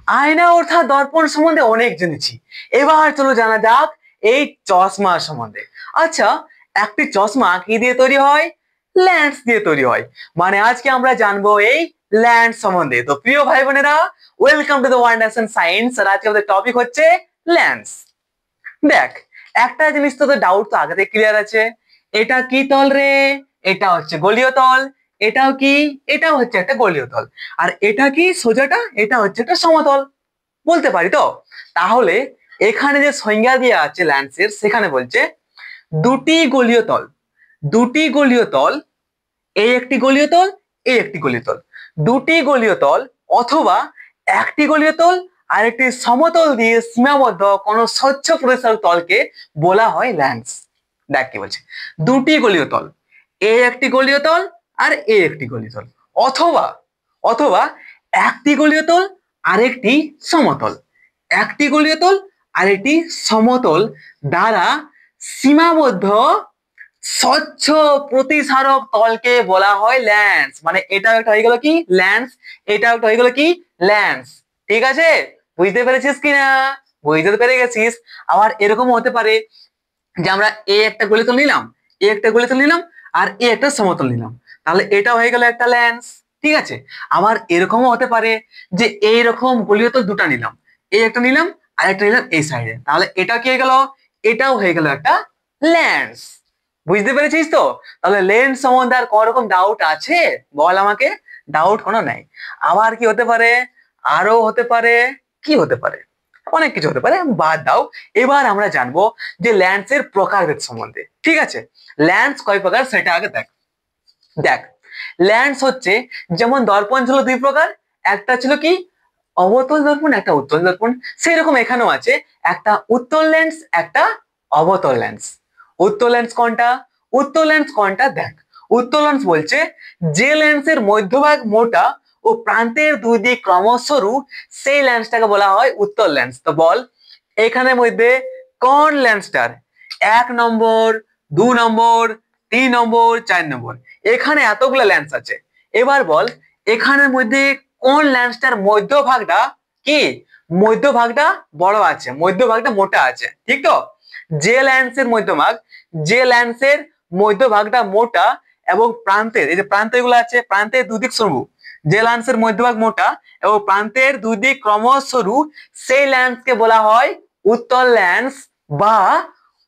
আয়না অর্থাৎ দর্পণ সম্বন্ধে অনেক জেনেছি। এবার চলো জানা যাক এই চশমা সম্বন্ধে। আচ্ছা, একটি চশমা কি দিয়ে তৈরি হয়? লেন্স দিয়ে তৈরি হয়। মানে আজকে আমরা জানবো এই লেন্স সম্বন্ধে। তো প্রিয় ভাই বোনেরা, welcome to the wonders and science. আর আজকে আমাদের টপিক হচ্ছে লেন্স। দেখ, একটা জিনিস তো ডাউট তো আগে থেকে ক্লিয়ার আছে। এটা কি তল রে? এটা হচ্ছে গোলীয় তল। এটাও কি? এটাও হচ্ছে একটা গোলীয় তল। আর এটা কি সোজাটা? এটা হচ্ছে একটা সমতল। বলতে পারি তো? তাহলে এখানে যে সংজ্ঞা দেওয়া আছে ল্যান্সের, সেখানে বলছে দুটি গোলীয় তল, দুটি গোলীয় তল, এই একটি গোলীয় তল, এই একটি গোলীয় তল, দুটি গোলীয় তল অথবা একটি গোলীয় তল আর একটি সমতল দিয়ে সীমাবদ্ধ কোনো স্বচ্ছ প্রতিসারক তলকে বলা হয় ল্যান্স। দেখ কি বলছে, দুটি গোলীয় তল, এ একটি গোলীয় তল আর এ একটি গোলীয় তল, অথবা অথবা একটি গোলীয় তল আরেকটি সমতল, একটি গোলীয় তল আরেকটি সমতল দ্বারা সীমাবদ্ধ স্বচ্ছ প্রতিসারক তলকে বলা হয় ল্যান্স। মানে এটা একটা হয়ে গেল কি ল্যান্স, এটা একটা হয়ে গেল কি ল্যান্স। ঠিক আছে, বুঝতে পেরেছিস কিনা? বুঝতে পেরে গেছিস। আবার এরকম হতে পারে যে আমরা এ একটা গোলীয় তল নিলাম, এ একটা গোলীয় তল নিলাম আর এ একটা সমতল নিলাম, তাহলে এটা হয়ে গেল একটা ল্যান্স। ঠিক আছে, আবার এরকমও হতে পারে যে এইরকম গোলীয় তল দুটা নিলাম, এই একটা নিলাম আর একটা নিলাম এই সাইডে, তাহলে এটা কি হয়ে গেল? এটাও হয়ে গেল একটা ল্যান্স। বুঝতে পেরেছিস তো? তাহলে লেন্স সম্বন্ধে আর কোন রকম ডাউট আছে বল আমাকে? ডাউট কোনো নাই। আবার কি হতে পারে? আরো হতে পারে, কি হতে পারে, অনেক কিছু হতে পারে, বাদ দাও। এবার আমরা জানবো যে ল্যান্সের প্রকারভেদ সম্বন্ধে। ঠিক আছে, ল্যান্স কয় প্রকার সেটা আগে দেখ। দেখ, ল্যান্স হচ্ছে যেমন দর্পণ ছিল দুই প্রকার, একটা ছিল কি অবতল দর্পণ, একটা উত্তল দর্পণ। সেরকম এখানেও আছে একটা উত্তল লেন্স, একটা অবতল লেন্স। উত্তল লেন্স কোনটা? উত্তল লেন্স কোনটা দেখ, উত্তল লেন্স বলছে যে লেন্সের মধ্যভাগ মোটা ও প্রান্তের দুই দিক ক্রমশ সরু, সেই লেন্সটাকে বলা হয় উত্তল লেন্স। তো বল এখানের মধ্যে কোন লেন্সটার 1 নম্বর, 2 নম্বর, 3 নম্বর, 4 নম্বর, এখানে এতগুলো লেন্স আছে। এবার বল এখানের মধ্যে কোন লেন্সটার মধ্যভাগটা কি? মধ্যভাগটা বড় আছে, মধ্যভাগটা মোটা আছে, ঠিক তো? যে লেন্সের মধ্যভাগ, যে লেন্সের মধ্যভাগটা মোটা এবং প্রান্তের, এই যে প্রান্ত এগুলো আছে, প্রান্তের দুদিক সরু, যে লেন্সের মধ্যভাগ মোটা এবং প্রান্তের দুই দিক ক্রমশ সরু, সেই লেন্সকে বলা হয় উত্তল লেন্স বা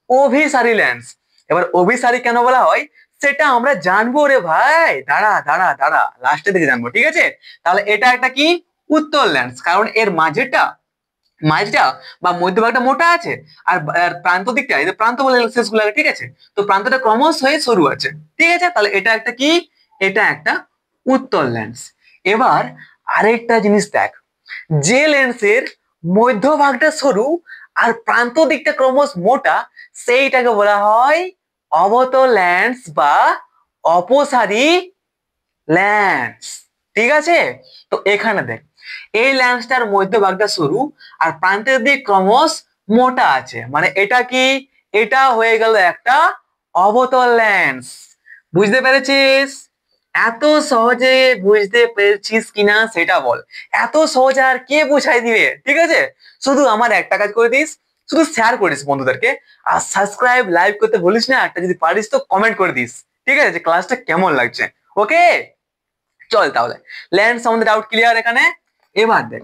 অভিসারী লেন্স। এবার অভিসারী কেন বলা হয় সেটা আমরা জানবো রে ভাই, দাঁড়া দাঁড়া দাঁড়া, লাস্টের দিকে জানবো। ঠিক আছে, তাহলে এটা একটা কি উত্তল লেন্স, কারণ এর মাঝেটা, মাঝটা বা মধ্যভাগটা মোটা আছে আর প্রান্ত দিকটা, এই যে প্রান্ত বলে শেষগুলো, ঠিক আছে, তো প্রান্তটা ক্রমশ হয়ে সরু আছে। ঠিক আছে, তাহলে এটা একটা কি? এটা একটা উত্তল লেন্স। এবার আরেকটা জিনিস দেখ, যে লেন্সের মধ্যভাগটা সরু আর প্রান্ত দিকটা ক্রমশ মোটা, সেইটাকে বলা হয় অবতল লেন্স বা অপসারী লেন্স। ঠিক আছে, তো এখানে দেখ এই লেন্সটার মধ্যভাগটা সরু আর প্রান্তের দিক ক্রমশ মোটা আছে, মানে এটা কি? এটা হয়ে গেল একটা অবতল লেন্স। বুঝতে পেরেছিস? এত সহজে বুঝতে পেরেছিস কিনা সেটা বল। এত সহজে আর কে বুঝাই দিবে? ঠিক আছে, শুধু আমার একটা কাজ করে দিস, শুধু শেয়ার করিস বন্ধুদেরকে, আর সাবস্ক্রাইব লাইক করতে ভুলিস না। একটা যদি পারিস তো কমেন্ট করে দিস, ঠিক আছে, যে ক্লাসটা কেমন লাগছে। ওকে, চল তাহলে লেন্স সম্বন্ধে ডাউট ক্লিয়ার এখানে। এবার দেখ,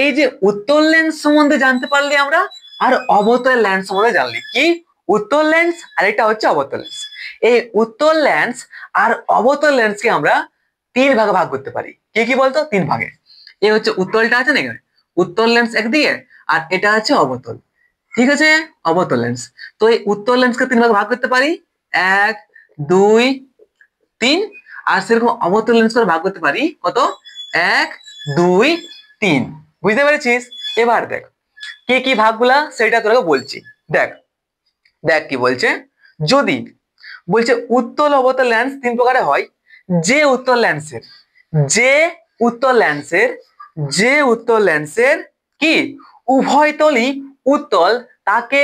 এই যে উত্তল লেন্স সম্বন্ধে জানতে পারলি আমরা, আর অবতল লেন্স সম্বন্ধে জানলি। কি? উত্তল লেন্স আর এটা হচ্ছে অবতল লেন্স। এই উত্তল লেন্স আর অবতল লেন্সকে আমরা 3 ভাগে ভাগ করতে পারি। কি কি বলতো? 3 ভাগে। এই হচ্ছে উত্তলটা আছে না এখানে, উত্তল লেন্স একদিকে, আর এটা হচ্ছে অবতল। ঠিক আছে, অবতল লেন্স। তো এই উত্তল লেন্সকে 3 ভাগে ভাগ করতে পারি, 1, 2, 3। আর সেরকম অবতল লেন্স করে ভাগ করতে পারি কত? 1, 2, 3। বুঝতে পেরেছিস? এবার দেখ কি কি ভাগগুলা সেটা তোকে বলছি। দেখ, দেখ কি বলছে, যদি বলছে উত্তল অবতল লেন্স 3 প্রকারে হয়, যে উত্তল লেন্সের, যে উত্তল লেন্সের, যে উত্তল লেন্সের কি উভয় তলই উত্তল, তাকে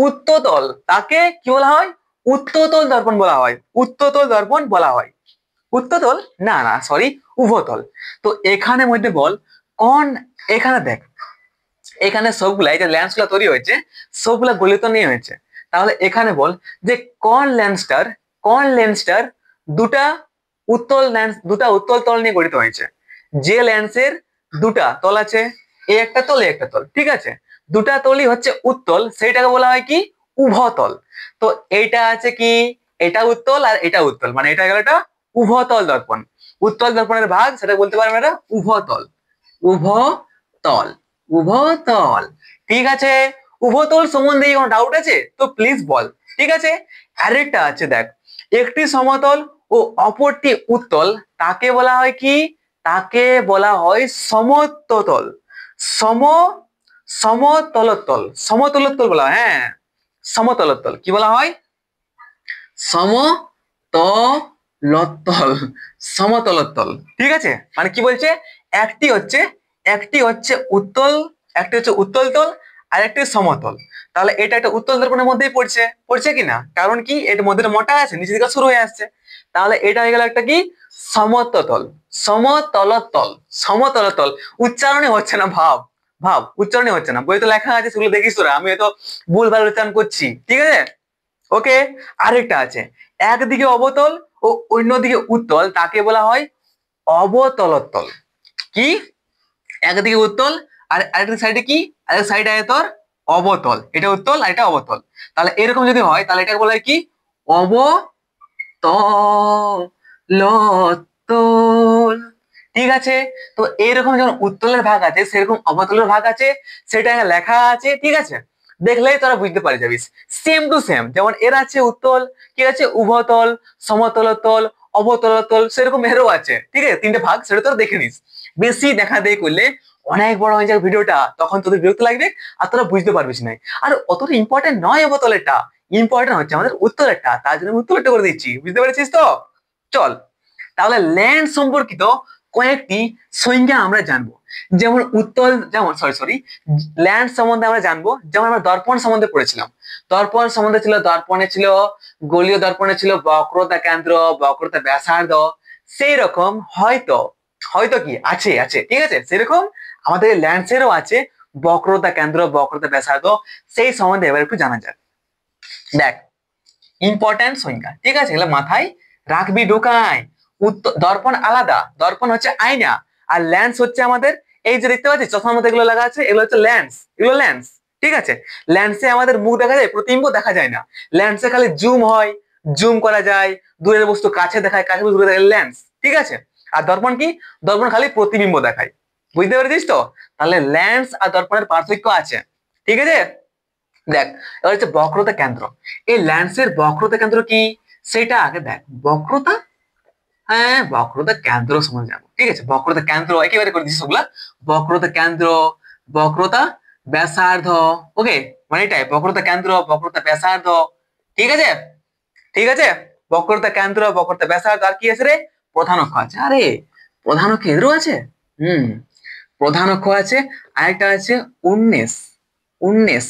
উত্ততল, তাকে কি বলা হয়? উত্ততল দর্পণ বলা হয়, উত্ততল দর্পণ বলা হয়। উত্ততল না না সরি, উভতল। তো এখানে মধ্যে বল কোন এখানে দেখ, এখানে সবগুলা এই যে লেন্স গুলা তৈরি হয়েছে সবগুলা গলিত নিয়ে হয়েছে। তাহলে এখানে বল যে কোন লেন্সটার দুটা উত্তল তল নিয়ে গঠিত হয়েছে। যে লেন্সের দুটা তল আছে, এই একটা তল এই একটা তল, ঠিক আছে, দুটা তলই হচ্ছে উত্তল, সেইটাকে বলা হয় কি উভতল। তো এইটা আছে কি, এটা উত্তল আর এটা উত্তল, মানে এটা গেল এটা উভতল দর্পণ। উত্তল দর্পণের ভাগ সেটা বলতে পারবে এটা উভতল, উভতল, উভতল। ঠিক আছে, উভতল সম্বন্ধে কোনো ডাউট আছে তো প্লিজ বল। ঠিক আছে, আরেকটা আছে দেখ, একটি সমতল ও অপরটি উত্তল, তাকে বলা হয় কি, তাকে বলা হয় সমতল, সম সমতলোত্তল বলা হয়। হ্যাঁ, সমতলোত্তল কি বলা হয়, সমতলোত্তল, সমতলোত্তল। ঠিক আছে, মানে কি বলছে, একটি হচ্ছে উত্তল, একটি হচ্ছে উত্তল তল আর একটি সমতল। তাহলে এটা একটা উত্তল দর্পণের মধ্যেই পড়ছে কিনা, কারণ কি এর মধ্যে মোটা আছে নিচে দিকে শুরু হয়ে আসছে। তাহলে এটা হয়ে গেল একটা কি সমতল, সমতলোত্তল, সমতলোত্তল। উচ্চারণে হচ্ছে না, ভাব উচ্চারণে হচ্ছে না, বইতে লেখা আছে সেগুলো দেখিস তোরা, আমি হয়তো ভুলভাল উচ্চারণ করছি। ঠিক আছে, ওকে। আরেকটা আছে, একদিকে অবতল ও অন্যদিকে উত্তল, তাকে বলা হয় অবতলোত্তল। কি, একদিকে উত্তল আর আরেকটা সাইডে কি, আরেকটা সাইডে তোর অবতল, এটা উত্তল আর এটা অবতল। তাহলে এরকম যদি হয় তাহলে এটাকে বলা হয় কি অবতলোত্তল। ঠিক আছে, তো এরকম যেমন উত্তলের ভাগ আছে সেরকম অবতলের ভাগ আছে, সেটা লেখা আছে। ঠিক আছে, দেখলেই তোরা বুঝতে পারি যাবিস, সেম টু সেম, যেমন এর আছে উত্তল, ঠিক আছে, উভতল, সমতলোত্তল, অবতলোত্তল, সেরকম এরও আছে। ঠিক আছে, তিনটে ভাগ, সেটা তোরা দেখে নিস। বেশি দেখা দেখি করলে অনেক বড় হয়ে যাবে ভিডিওটা, তখন তোদের বিরক্ত লাগবে আর তোরা বুঝতে পারবিস না। আর অতটা ইম্পর্টেন্ট নয় অবতলেরটা, ইম্পর্টেন্ট হচ্ছে আমাদের উত্তরেরটা, তার জন্য উত্তরেরটা করে দিচ্ছি, বুঝতে পেরেছিস তো। চল তাহলে ল্যান্ড সম্পর্কিত কয়েকটি সংজ্ঞা আমরা জানবো। যেমন উত্তল, যেমন সরি ল্যান্ড সম্বন্ধে আমরা জানবো, যেমন আমরা দর্পণ সম্বন্ধে পড়েছিলাম। দর্পণ সম্বন্ধে ছিল, দর্পণে ছিল গোলীয় দর্পণে ছিল বক্রতা কেন্দ্র, বক্রতা ব্যাসার্ধ। সেই রকম হয়তো হয়তো কি আছে আছে ঠিক আছে, সেরকম আমাদের ল্যান্সেরও আছে বক্রতা কেন্দ্র, বক্রতা ব্যাসার্ধ। সেই সম্বন্ধে এবার একটু জানা যাক। দেখ, ইম্পর্টেন্ট সংজ্ঞা, ঠিক আছে, এগুলো মাথায় রাখবি, ঢোকায়। দর্পণ আলাদা, দর্পণ হচ্ছে আয়না, আর ল্যান্স হচ্ছে আমাদের এই যে দেখতে পাচ্ছিস চশমার মধ্যে এগুলো লাগা আছে, এগুলো হচ্ছে ল্যান্স, এগুলো ল্যান্স। ঠিক আছে, ল্যান্সে আমাদের মুখ দেখা যায়, প্রতিবিম্ব দেখা যায় না। ল্যান্সে খালি জুম হয়, জুম করা যায়, দূরের বস্তু কাছে দেখায়, কাছে দূরে দেখায়, ল্যান্স। ঠিক আছে, আর দর্পণ কি, দর্পণ খালি প্রতিবিম্ব দেখায়। বুঝতে পেরেছিস তো, তাহলে ল্যান্স আর দর্পণের পার্থক্য আছে। ঠিক আছে, দেখ, এবার হচ্ছে বক্রতা কেন্দ্র। এই ল্যান্সের বক্রতা কেন্দ্র কি সেটা আগে দেখ। বক্রতা, হ্যাঁ, বক্রতা কেন্দ্র সম্বন্ধে জানবো। ঠিক আছে, বক্রতা কেন্দ্র একেবারে করে দিচ্ছি ওগুলা, বক্রতা কেন্দ্র, বক্রতা ব্যাসার্ধ। ওকে, মানে এটাই বক্রতা কেন্দ্র, বক্রতা ব্যাসার্ধ। ঠিক আছে, ঠিক আছে, বক্রতা কেন্দ্র, বক্রতা ব্যাসার্ধ, আর কি আছে রে, প্রধান অক্ষ আছে। আরে প্রধান অক্ষ এদেরও আছে, হুম, প্রধান অক্ষ আছে, আরেকটা আছে উন্নেস, উন্নেস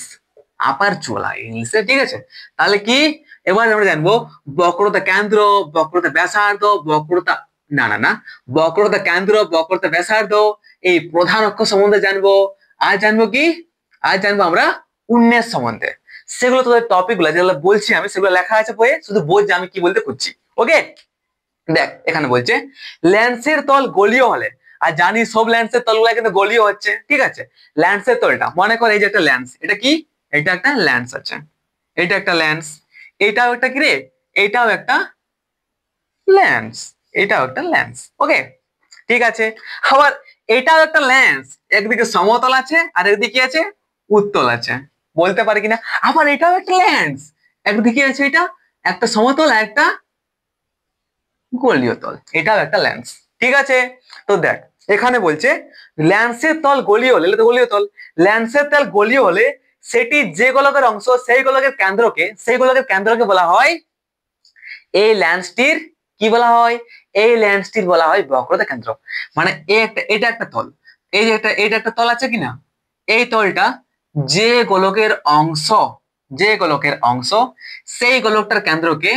আপার চোলা ইংলিশে। ঠিক আছে, তাহলে কি, এবার আমরা জানবো বক্রতা কেন্দ্র, বক্রতা ব্যাসার্ধ, বক্রতা না না না বক্রতা কেন্দ্র, বক্রতা ব্যাসার্ধ, এই প্রধান অক্ষ সম্বন্ধে জানবো। আর জানবো কি, আর জানবো আমরা উন্নেস সম্বন্ধে। সেগুলো তোদের টপিক গুলো যেগুলো বলছি আমি, সেগুলো লেখা আছে বইয়ে, শুধু বোঝ যে আমি কি বলতে করছি। ওকে, দেখ এখানে বলছে ল্যান্সের তল গলীয় হলে, আর জানি সব ল্যান্সের তলগুলা কিন্তু গলীয় হচ্ছে। ঠিক আছে, ল্যান্সের তলটা মনে কর এই যে একটা ল্যান্স, এটা কি, এটা একটা ল্যান্স আছে, এটা একটা ল্যান্স, এটাও একটা কি রে, এটাও একটা ল্যান্স, এটাও একটা ল্যান্স। ওকে, ঠিক আছে, আবার এটাও একটা ল্যান্স, একদিকে সমতল আছে আর একদিকে আছে উত্তল আছে, বলতে পারি কিনা। আবার এটাও একটা ল্যান্স, একদিকে আছে এটা একটা সমতল আর একটা গলীয় তল, এটাও একটা ল্যান্স। ঠিক আছে, তো দেখ এখানে বলছে ল্যান্সের তল গলীয় হলে, তো গলীয় তল, ল্যান্সের তল গলীয় হলে সেটি যে গোলকের অংশ, সেই গোলকের কেন্দ্রকে বলা হয়, এই ল্যান্সটির কি বলা হয়, এই ল্যান্সটির বলা হয় বক্রতা কেন্দ্র। মানে এটা একটা তল, এই যে এটা একটা তল আছে কিনা, এই তলটা যে গোলকের অংশ, যে গোলকের অংশ, সেই গোলকটার কেন্দ্রকে,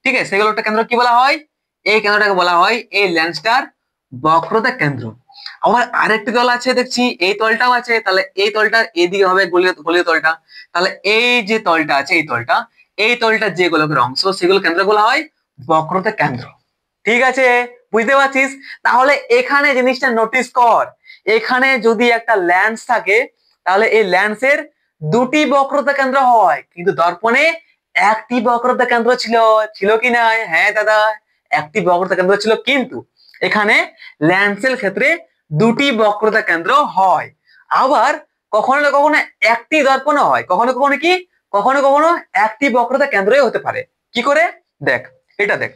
ঠিক আছে, সেই গোলকটার কেন্দ্র কি বলা হয়, এই কেন্দ্রটাকে বলা হয় এই ল্যান্সটার বক্রতা কেন্দ্র। আবার আরেকটি তল আছে দেখছি, এই তলটাও আছে, তাহলে এই তলটা এদিকে হবে গলীয় গলীয় তলটা। তাহলে এই যে তলটা আছে, এই তলটা যে গোলকের অংশ, সেগুলো কেন্দ্র বলা হয় বক্রতা কেন্দ্র। ঠিক আছে, বুঝতে পারছিস? তাহলে এখানে জিনিসটা নোটিস কর, এখানে যদি একটা ল্যান্স থাকে তাহলে এই ল্যান্সের দুটি বক্রতা কেন্দ্র হয়, কিন্তু দর্পণে একটি বক্রতা কেন্দ্র ছিল। ছিল কি না? হ্যাঁ দাদা, একটি বক্রতা কেন্দ্র ছিল, কিন্তু এখানে ল্যান্সের ক্ষেত্রে দুটি বক্রতা কেন্দ্র হয়। আবার কখনো না কখনো একটি দর্পণও হয়, কখনো কখনো কি, কখনো কখনো একটি বক্রতা কেন্দ্রই হতে পারে। কি করে? দেখ, এটা দেখ,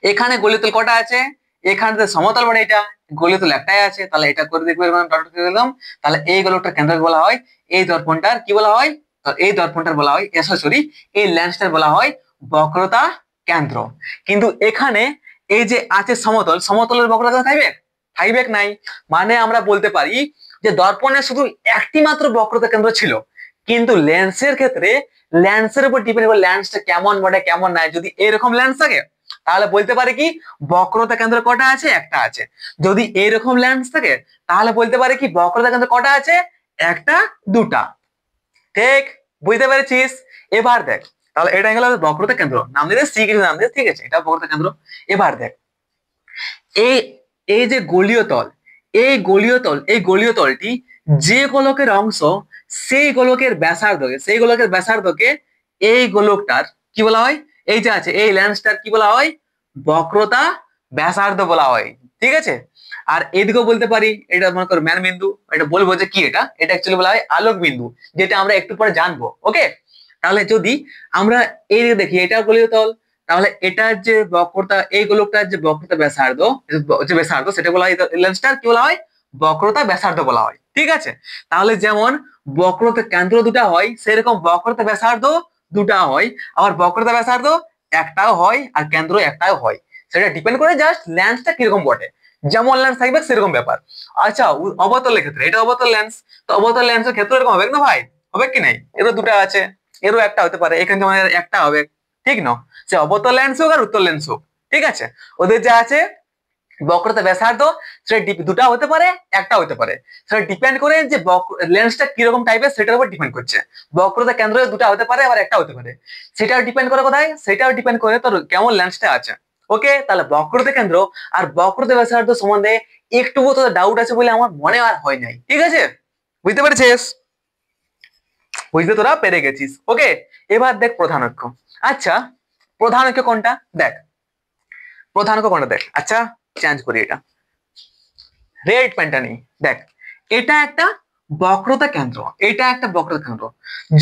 এখানে গলিতল কটা আছে, এখানে যে সমতল মানে এটা গলিতল একটাই আছে, তাহলে এটা করে দেখবে ডট করে দিলাম। তাহলে এই গোলকটার কেন্দ্রকে বলা হয়, এই দর্পণটার কি বলা হয়, এই দর্পণটার বলা হয়, সরি এই ল্যান্সটার বলা হয় বক্রতা কেন্দ্র। কিন্তু এখানে এই যে আছে সমতল, সমতলের বক্রতা থাকবে? থাকবে নাই। মানে আমরা বলতে পারি যে দর্পণের শুধু একটি মাত্র বক্রতা কেন্দ্র ছিল, কিন্তু লেন্সের ক্ষেত্রে ল্যান্সের উপর ডিপেন্ড করে ল্যান্সটা কেমন বটে কেমন নাই। যদি এরকম ল্যান্স থাকে তাহলে বলতে পারে কি বক্রতা কেন্দ্র কটা আছে? একটা আছে। যদি এরকম ল্যান্স থাকে তাহলে বলতে পারে কি বক্রতা কেন্দ্র কটা আছে? একটা, দুটা। ঠিক, বুঝতে পেরেছিস? এবার দেখ, তাহলে এটা গেল বক্রতা কেন্দ্র, নাম দিতে সি কিছু নাম দিতে, ঠিক আছে, এটা বক্রতা কেন্দ্র। এবার দেখ, এই এই যে গলীয় তল, এই গলীয় তলটি যে গোলকের অংশ, সেই গোলকের ব্যাসার্ধকে, এই গোলকটার কি বলা হয়? এই যে আছে এই ল্যান্সটার কি বলা হয়? বক্রতা ব্যাসার্ধ বলা হয়। ঠিক আছে, আর এদিকেও বলতে পারি, এটা মনে করো ম্যান বিন্দু, এটা বলবো যে কি, এটা এটা অ্যাকচুয়ালি বলা হয় আলোক বিন্দু, যেটা আমরা একটু পরে জানবো। ওকে, তাহলে যদি আমরা এই দিকে দেখি, এটা গলীয় তল, তাহলে এটার যে বক্রতা, এই গোলকটার যে বক্রতা ব্যাসার্ধ, সেটা বলা হয়, লেন্সটার কি বলা হয়? বক্রতা ব্যাসার্ধ বলা হয়। ঠিক আছে, তাহলে যেমন বক্রতা কেন্দ্র দুটা হয়, সেরকম বক্রতা ব্যাসার্ধ দুটা হয়। আবার বক্রতা ব্যাসার্ধ একটাও হয় আর কেন্দ্র একটাও হয়, সেটা ডিপেন্ড করে জাস্ট ল্যান্সটা কিরকম বটে। যেমন ল্যান্স থাকবে সেরকম ব্যাপার। আচ্ছা, অবতলের ক্ষেত্রে, এটা অবতল লেন্স, তো অবতল লেন্সের ক্ষেত্রে এরকম হবে না ভাই? হবে কি নাই? এরও দুটা আছে, এরও একটা হতে পারে, এখানে যেমন একটা হবে, ঠিক না? সে অবতল লেন্স হোক আর উত্তল লেন্স হোক, ঠিক আছে, ওদের যা আছে বক্রতা ব্যাসার্ধ, সেটা দুটা হতে পারে, একটা হতে পারে। সেটা ডিপেন্ড করে যে লেন্সটা কিরকম টাইপের সেটার উপর ডিপেন্ড করছে। বক্রতা কেন্দ্র দুটা হতে পারে, আবার একটা হতে পারে। সেটাও ডিপেন্ড করে কোথায়? সেটাও ডিপেন্ড করে তোর কেমন লেন্সটা আছে। ওকে, তাহলে বক্রতা কেন্দ্র আর বক্রতা ব্যাসার্ধ সম্বন্ধে একটুও তো ডাউট আছে বলে আমার মনে আর হয় নাই। ঠিক আছে, বুঝতে পেরেছিস? বুঝতে তোরা পেরে গেছিস। ওকে, এবার দেখ প্রধান অক্ষ। আচ্ছা, প্রধান অক্ষ কোনটা? দেখ, প্রধান অক্ষ কোনটা দেখ। আচ্ছা, চেঞ্জ করি, এটা রেড পেনটা নেই। দেখ, এটা একটা বক্রতা কেন্দ্র, এটা একটা বক্রতা কেন্দ্র।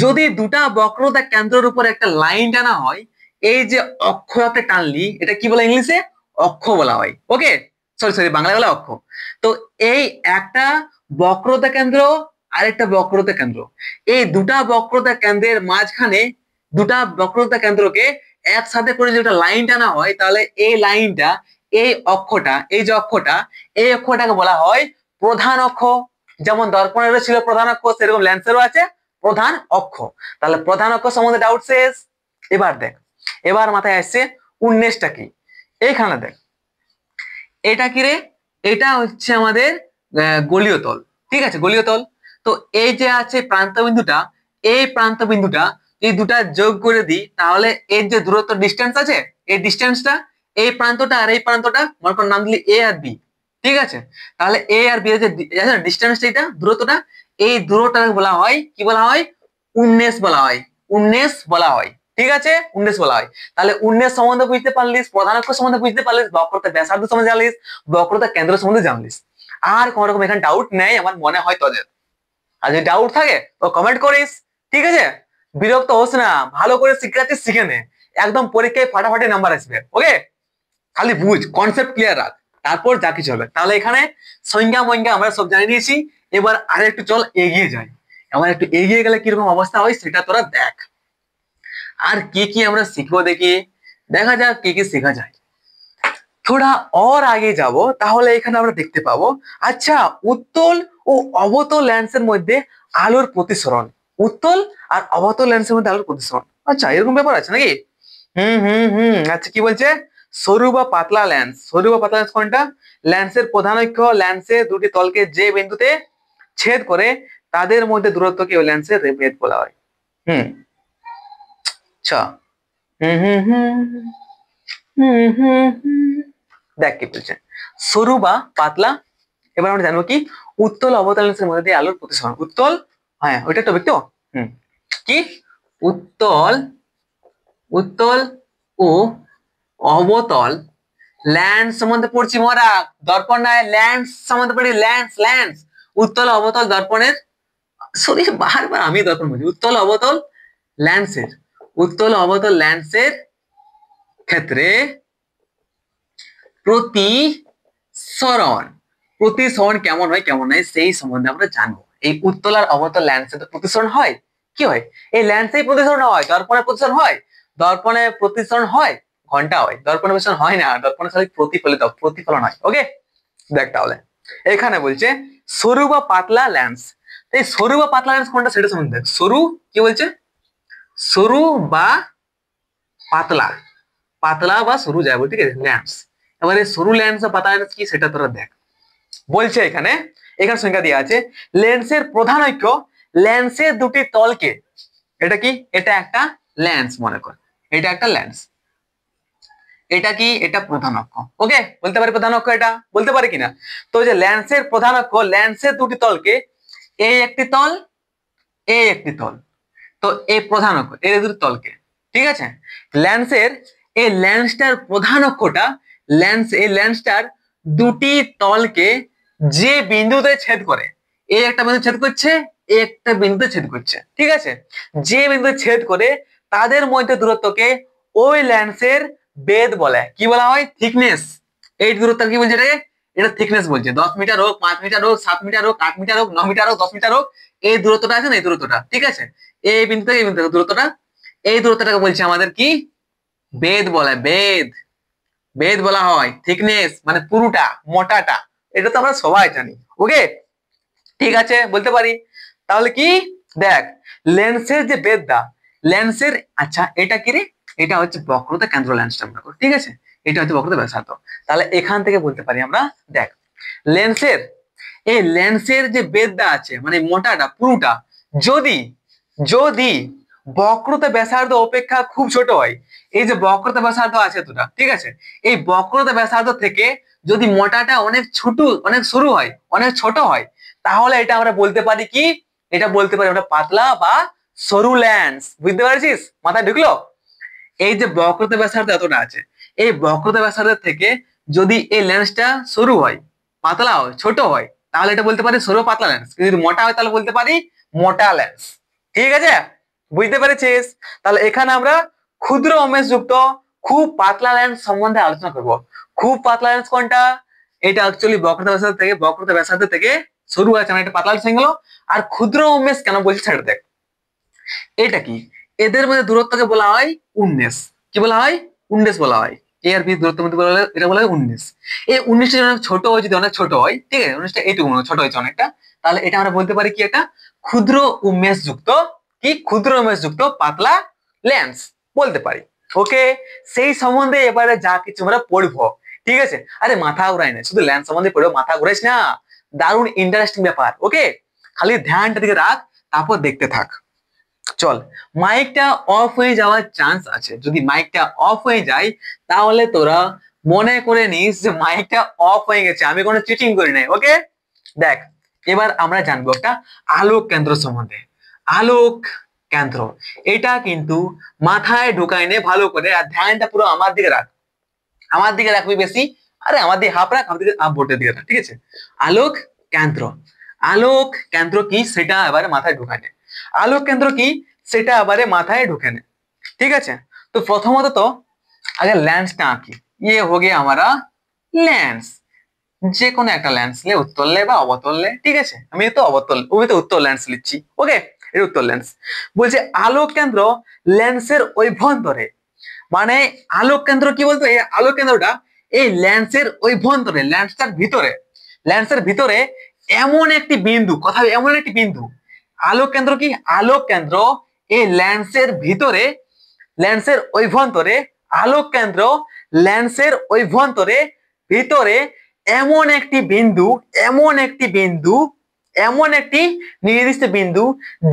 যদি দুটা বক্রতা কেন্দ্রের উপর একটা লাইন টানা হয়, এই যে অক্ষ একটা টানলি, এটা কি বলে ইংলিশে? অক্ষ বলা হয়। ওকে, সরি সরি, বাংলা বলে অক্ষ। তো এই একটা বক্রতা কেন্দ্র আর একটা বক্রতা কেন্দ্র, এই দুটা বক্রতা কেন্দ্রের মাঝখানে দুটা বক্রতা কেন্দ্রকে একসাথে করে যদি একটা লাইন টানা হয়, তাহলে এই লাইনটা, এই অক্ষটা, এই যে অক্ষটা, এই অক্ষটাকে বলা হয় প্রধান অক্ষ। যেমন দর্পণেরও ছিল প্রধান অক্ষ, সেরকম ল্যান্সেরও আছে প্রধান অক্ষ। তাহলে প্রধান অক্ষ সম্বন্ধে ডাউট শেষ। এবার দেখ, এবার মাথায় আসছে 19টা কি। এইখানে দেখ, এটা কি রে? এটা হচ্ছে আমাদের গলীয় তল। ঠিক আছে, গলীয় তল। তো এই যে আছে প্রান্ত বিন্দুটা, এই প্রান্ত বিন্দুটা এই দুটা যোগ করে দিই, তাহলে এর যে দূরত্ব ডিস্টেন্স আছে, এই ডিস্টেন্সটা, এই প্রান্তটা আর এই প্রান্তটা মনে কর নাম দিলি এ আর বি। ঠিক আছে, তাহলে এ আর বি এর যে ডিস্টেন্সটা, এটা দূরত্বটা, এই দূরত্বটাকে বলা হয় কি বলা হয়? 19 বলা হয়, 19 বলা হয়। ঠিক আছে, 19 বলা হয়। তাহলে 19 সম্বন্ধে বুঝতে পারলিস, প্রধান অক্ষ সম্বন্ধে বুঝতে পারলিস, বক্রতা ব্যাসার্ধ সম্বন্ধে জানলিস, বক্রতা কেন্দ্র সম্বন্ধে জানলিস। আর কোন রকম এখানে ডাউট নেই আমার মনে হয় তোদের। আর যদি ডাউট থাকে তো কমেন্ট করিস। ঠিক আছে, বিরক্ত হোস না, ভালো করে শিখাতে শিখে নে, একদম পরীক্ষায় ফাটাফাটি নাম্বার আসবে। ওকে, খালি বুঝ, কনসেপ্ট ক্লিয়ার রাখ, তারপর যা কিছু হবে। তাহলে এখানে সংজ্ঞা মঞ্জ্ঞা আমরা সব জানিয়ে নিয়েছি। এবার আর একটু চল এগিয়ে যাই। এবার একটু এগিয়ে গেলে কিরকম অবস্থা হয় সেটা তোরা দেখ। আর কি কি আমরা শিখবো দেখি, দেখা যাক কি কি শেখা যায়। থোড়া और আগে যাব, তাহলে এখানে আমরা দেখতে পাবো, আচ্ছা, উত্তল ও অবতল লেন্সের মধ্যে আলোর প্রতিসরণ, উত্তল আর অবতল লেন্সের মধ্যে আলোর প্রতিসরণ। আচ্ছা, এরকম ব্যাপার আছে নাকি? হুম হুম হুম, আচ্ছা কি বলছে? সরু বা পাতলা লেন্স, সরু বা পাতলা লেন্স কোনটা? লেন্সের প্রধান অক্ষ লেন্সের দুটি তলকে যে বিন্দুতে ছেদ করে তাদের মধ্যে দূরত্বকে ওই লেন্সের ভেদ বলা হয়। হুম আচ্ছা হুম হুম হুম হুম হুম হুম। দেখ কি বলছে, সরু বা পাতলা। এবার আমরা জানবো কি উত্তল অবতল লেন্সের মধ্যে দিয়ে আলোর প্রতিসরণ। উত্তল, হ্যাঁ ওইটা টপিক তো। হুম কি উত্তল, উত্তল ও অবতল ল্যান্স সম্বন্ধে পড়ছি মরা, দর্পণ নয় ল্যান্স সম্বন্ধে পড়ি, ল্যান্স ল্যান্স। উত্তল অবতল দর্পণের, সরি বারবার আমি দর্পণ বলছি, উত্তল অবতল ল্যান্সের, উত্তল অবতল ল্যান্সের ক্ষেত্রে প্রতিসরণ, প্রতিসরণ কেমন হয় কেমন হয় সেই সম্বন্ধে আমরা জানবো। এই উত্তল আর অবতল ল্যান্সে তো প্রতিসরণ হয়, কি হয়? এই ল্যান্সেই প্রতিসরণ হয়, দর্পণে প্রতিসরণ হয়? দর্পণে প্রতিসরণ হয়, ঘন্টা হয়, দর্পণে প্রতিসরণ হয় না, দর্পণে খালি প্রতিফলিত প্রতিফলন হয়। ওকে, দেখ তাহলে এখানে বলছে সরু বা পাতলা ল্যান্স। এই সরু বা পাতলা ল্যান্স কোনটা সেটা সম্বন্ধে দেখ। সরু কি বলছে? সরু বা পাতলা, পাতলা বা সরু যায় বল, ঠিক আছে ল্যান্স। এবারে সরু ল্যান্স বা পাতলা ল্যান্স কি সেটা তোরা দেখ। বলছে এখানে, এখানে সংখ্যা দেওয়া আছে লেন্সের প্রধান অক্ষ লেন্সের দুটি তলকে, এটা কি? এটা একটা লেন্স মনে কর, এটা একটা লেন্স, এটা কি? এটা প্রধান অক্ষ। ওকে, বলতে পারি প্রধান অক্ষ, এটা বলতে পারি কিনা? তো যে লেন্সের প্রধান অক্ষ লেন্সের দুটি তলকে, এই একটি তল, এই একটি তল, তো এই প্রধান অক্ষ এই দুটি তলকে, ঠিক আছে? লেন্সের এই লেন্সটার প্রধান অক্ষটা, লেন্স এই লেন্সটার দুটি তলকে যে বিন্দুতে ছেদ করে, এই একটা বিন্দু ছেদ করছে, এই একটা বিন্দুতে ছেদ করছে, ঠিক আছে? যে বিন্দুতে ছেদ করে তাদের মধ্যে দূরত্বকে ওই লেন্সের বেধ বলে, কি বলা হয়? থিকনেস। এই দূরত্ব কি বলছে এটাকে? এটা থিকনেস বলছে। 10 মিটার হোক, 5 মিটার হোক, 7 মিটার হোক, 8 মিটার হোক, 9 মিটার হোক, 10 মিটার হোক, এই দূরত্বটা আছে না, এই দূরত্বটা, ঠিক আছে? এই বিন্দু থেকে এই বিন্দু থেকে দূরত্বটা, এই দূরত্বটাকে বলছে আমাদের কি? বেধ বলে, বেধ, বেধ বলা হয়। থিকনেস মানে পুরোটা, মোটাটা, এটা তো আমরা সবাই জানি। ওকে, ঠিক আছে, বলতে পারি। তাহলে কি দেখ, লেন্সের যে বেধটা, লেন্সের, আচ্ছা এটা কি রে? এটা হচ্ছে বক্রতা কেন্দ্র লেন্সটা মনে করো, ঠিক আছে? এটা হচ্ছে বক্রতা ব্যাসার্ধ। তাহলে এখান থেকে বলতে পারি আমরা, দেখ লেন্সের, এই লেন্সের যে বেধটা আছে মানে মোটাটা পুরোটা, যদি যদি বক্রতা ব্যাসার্ধ অপেক্ষা খুব ছোট হয়, এই যে বক্রতা ব্যাসার্ধ আছে দুটা, ঠিক আছে? এই বক্রতা ব্যাসার্ধ থেকে যদি মোটাটা অনেক ছোট, অনেক সরু হয়, অনেক ছোট হয়, তাহলে এটা আমরা বলতে পারি কি? এটা বলতে পারি আমরা পাতলা বা সরু লেন্স। বুঝতে পারছিস? মাথায় ঢুকলো? এই যে বক্রতা ব্যাসার্ধ এতটা আছে, এই বক্রতা ব্যাসার্ধ থেকে যদি এই লেন্সটা সরু হয়, পাতলা হয়, ছোট হয়, তাহলে এটা বলতে পারি সরু পাতলা লেন্স। যদি মোটা হয় তাহলে বলতে পারি মোটা লেন্স। ঠিক আছে, বুঝতে পেরেছিস? তাহলে এখানে আমরা ক্ষুদ্র উমেশ যুক্ত খুব পাতলা লেন্স সম্বন্ধে আলোচনা করব। খুব পাতলা লেন্স কোনটা? এটা অ্যাকচুয়ালি বক্রতা ব্যাসার্ধ থেকে সরু আছে, মানে এটা পাতলা লেন্স হয়ে গেল। আর ক্ষুদ্র উমেশ কেন বলছি সেটা দেখ। এটা কি? এদের মধ্যে দূরত্বকে বলা হয় উন্নেস। কি বলা হয়? উন্নেস বলা হয়। এ আর বি দূরত্বের মধ্যে বলা হয়, এটা বলা হয় উন্নেস। এই 19টা যদি অনেক ছোট হয়, যদি অনেক ছোট হয়, ঠিক আছে, 19টা এইটুকু ছোট হয়েছে অনেকটা, তাহলে এটা আমরা বলতে পারি কি? এটা ক্ষুদ্র উন্মেষ যুক্ত, কি ক্ষুদ্র উন্মেষ যুক্ত পাতলা লেন্স বলতে পারি। ওকে, সেই সম্বন্ধে এবারে যা কিছু আমরা পড়বো, ঠিক আছে? আরে মাথা ঘুরাই না, শুধু লেন্স সম্বন্ধে পড়বো, মাথা ঘুরাইস না। দারুণ ইন্টারেস্টিং ব্যাপার। ওকে, খালি ধ্যানটা দিকে রাখ, তারপর দেখতে থাক। চল, মাইকটা অফ হয়ে যাওয়ার চান্স আছে। যদি মাইকটা অফ হয়ে যায় তাহলে তোরা মনে করে নিস যে মাইকটা অফ হয়ে গেছে, আমি কোনো চিটিং করি নাই। ওকে, দেখ এবার আমরা জানবো একটা আলোক কেন্দ্র সম্বন্ধে। আলোক কেন্দ্র, এটা কিন্তু মাথায় ঢুকাই নে ভালো করে, আর ধ্যানটা পুরো আমার দিকে রাখ, আমার দিকে রাখবি বেশি। আরে আমার দিকে হাফ রাখ, আমার দিকে হাফ বোর্ডের দিকে রাখ, ঠিক আছে? আলোক কেন্দ্র, আলোক কেন্দ্র কি সেটা এবারে মাথায় ঢুকায় নে। আলোক কেন্দ্র কি সেটা এবারে মাথায় ঢুকে নে, ঠিক আছে? তো প্রথমত তো আগে লেন্সটা আঁকি। ইয়ে हो गया हमारा লেন্স। যে কোনো একটা লেন্স লে, উত্তল লে বা অবতল লে, ঠিক আছে? আমি তো অবতল, আমি তো উত্তল লেন্স লিখছি। ওকে, এটা উত্তল লেন্স। বলছে আলোক কেন্দ্র লেন্সের অভ্যন্তরে, মানে আলোক কেন্দ্র কি বলতো? এই আলোক কেন্দ্রটা এই লেন্সের অভ্যন্তরে, লেন্সটার ভিতরে, লেন্সের ভিতরে এমন একটি বিন্দু, কথা এমন একটি বিন্দু। আলোক কেন্দ্র কি? আলোক কেন্দ্র এই লেন্সের ভিতরে, লেন্সের অভ্যন্তরে আলোক কেন্দ্র লেন্সের অভ্যন্তরে ভিতরে এমন একটি বিন্দু এমন একটি নির্দিষ্ট বিন্দু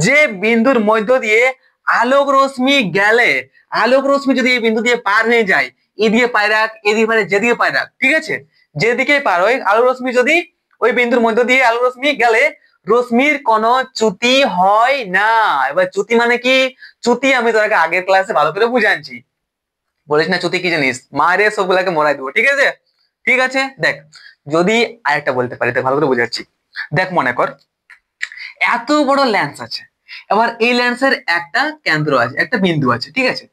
যে বিন্দুর মধ্য দিয়ে আলোক রশ্মি গেলে আলোক রশ্মি যদি এই বিন্দু দিয়ে পার হয়ে যায় এদিকে পায় রাখ এদিকে পারে যেদিকে পায় রাখ ঠিক আছে যেদিকে পার হয় আলোক রশ্মি যদি ওই বিন্দুর মধ্য দিয়ে আলোক রশ্মি গেলে রশ্মির কোনো চ্যুতি হয় না। এবার চ্যুতি মানে কি চ্যুতি আমি তোকে আগের ক্লাসে ভালো করে বুঝাচ্ছি বলিস না চ্যুতি কি জানিস মারে সবগুলাকে মরাই দেবো ঠিক আছে দেখ যদি আরেকটা বলতে পারি তাহলে ভালো করে বুঝাচ্ছি দেখ মনে কর এত বড় লেন্স আছে এবার এই লেন্সের একটা কেন্দ্র আছে একটা বিন্দু আছে ঠিক আছে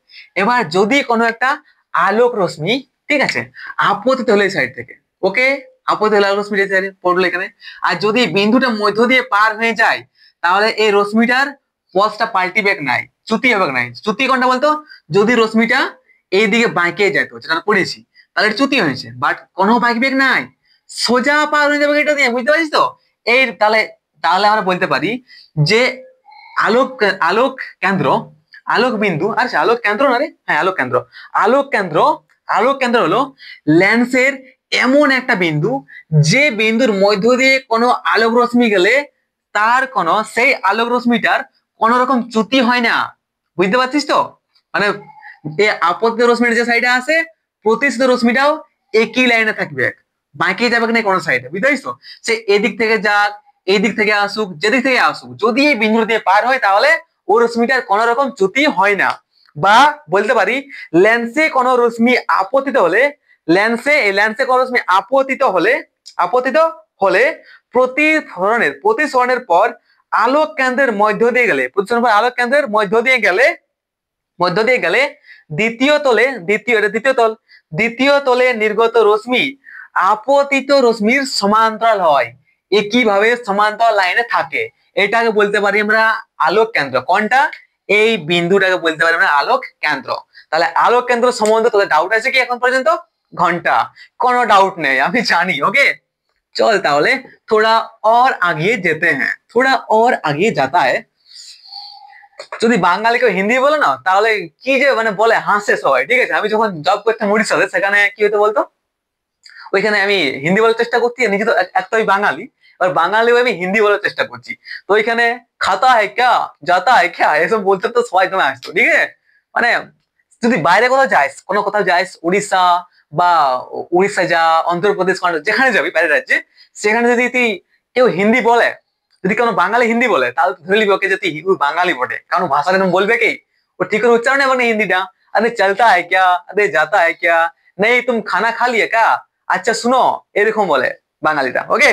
এবার যদি কোনো একটা আলোক রশ্মি ঠিক আছে আপতিত হলো এই সাইড থেকে ওকে আপতিত হলো আলোক রশ্মি পড়লো এখানে আর যদি বিন্দুটা মধ্য দিয়ে পার হয়ে যায় তাহলে এই রশ্মিটার পথটা পাল্টিবে নাই চ্যুতি হবে নাই চ্যুতি কোনটা বলতো যদি রশ্মিটা এইদিকে বাঁকে যেত যেটা পড়েছি তাহলে চ্যুতি হয়েছে বাট কোনো বাঁকবেগ নাই সোজা পার হয়ে যাবে এটা দিয়ে বুঝতে পারছিস তো এই তাহলে তাহলে আমরা বলতে পারি যে আলোক আলোক কেন্দ্র আলোক বিন্দু আচ্ছা আলোক কেন্দ্র না রে হ্যাঁ আলোক কেন্দ্র হলো লেন্সের এমন একটা বিন্দু যে বিন্দুর মধ্য দিয়ে কোনো আলোক রশ্মি গেলে তার কোনো সেই আলোক রশ্মিটার কোনো রকম চ্যুতি হয় না বুঝতে পারছিস তো মানে এই আপতিত রশ্মির যে সাইডে আছে প্রতিসিত রশ্মিটাও একই লাইনে থাকবে বাঁকিয়ে যাবে না কোনো সাইডে বুঝতে পারছিস তো সে এদিক থেকে যাক এই দিক থেকে আসুক যেদিক থেকে আসুক যদি এই বিন্দু দিয়ে পার হয় তাহলে ও রশ্মিটার কোনো রকম চ্যুতি হয় না বা বলতে পারি লেন্সে কোনো রশ্মি আপতিত হলে লেন্সে কোনো রশ্মি আপতিত হলে প্রতিসরণের পর আলোক কেন্দ্রের মধ্য দিয়ে গেলে প্রতিসরণের পর আলোক কেন্দ্রের মধ্য দিয়ে গেলে দ্বিতীয় তলে নির্গত রশ্মি আপতিত রশ্মির সমান্তরাল হয় একইভাবে সমান্তরাল লাইনে থাকে এটাকে বলতে পারি আমরা আলোক কেন্দ্র কোনটা এই বিন্দুটাকে বলতে পারি আমরা আলোক কেন্দ্র তাহলে আলোক কেন্দ্র সম্বন্ধে তোদের ডাউট আছে কি এখন পর্যন্ত ঘন্টা কোনো ডাউট নেই আমি জানি ওকে चल তাহলে थोड़ा और आगे যেতে হ্যাঁ थोड़ा और आगे जाता है যদি বাঙালি কেউ হিন্দি বলে না তাহলে কি যে মানে বলে হাসে সবাই ঠিক আছে আমি যখন জব করতাম উড়িষ্যাতে সেখানে কি হতো বলতো ওইখানে আমি হিন্দি বলার চেষ্টা করছি নিজে তো একটাই বাঙালি আর বাঙালি আমি হিন্দি বলার চেষ্টা করছি তো ওইখানে খাতা है क्या जाता है क्या এসব বলতে তো সবাই তোমায় আসতো ঠিক আছে মানে যদি বাইরে কোথাও যাস উড়িষ্যা বা উড়িষ্যা যা অন্ধ্রপ্রদেশ যেখানে যাবি বাইরের রাজ্যে সেখানে যদি তুই কেউ হিন্দি বলে যদি কোনো বাঙালি হিন্দি বলে তাহলে ধরে নিবি ওকে যে তুই বাঙালি বটে কারণ ভাষাটা এরকম বলবে কি ও ঠিক করে উচ্চারণ হবে না হিন্দিটা আরে চলতা है क्या अरे जाता है क्या नहीं तुम खाना खा लिए क्या আচ্ছা শুনো এরকম বলে বাঙালিটা ওকে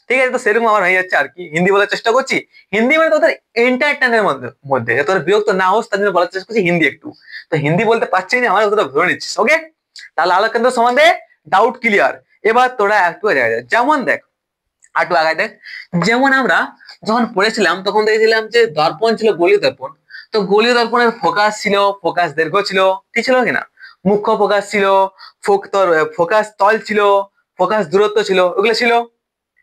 ঠিক আছে তো সেরকম আমার হয়ে যাচ্ছে আর কি হিন্দি বলার চেষ্টা করছি হিন্দি মানে তোদের এন্টারটেনের মধ্যে তোর বিরক্ত না হোস তার জন্য বলার চেষ্টা করছি হিন্দি একটু তো হিন্দি বলতে পারছি না আমার তোরা ধরে নিচ্ছিস ওকে তাহলে আলোক কেন্দ্র সম্বন্ধে ডাউট ক্লিয়ার এবার তোরা একটু জায়গায় যেমন দেখ একটু আগায় দেখ যেমন আমরা যখন পড়েছিলাম তখন দেখেছিলাম যে দর্পণ ছিল গোলীয় দর্পণ তো গোলীয় দর্পণের ফোকাস ছিল ফোকাস দৈর্ঘ্য ছিল ঠিক ছিল কিনা মুখ্য ফোকাস ছিল ফোকাস তল ছিল ফোকাস দূরত্ব ছিল ওগুলো ছিল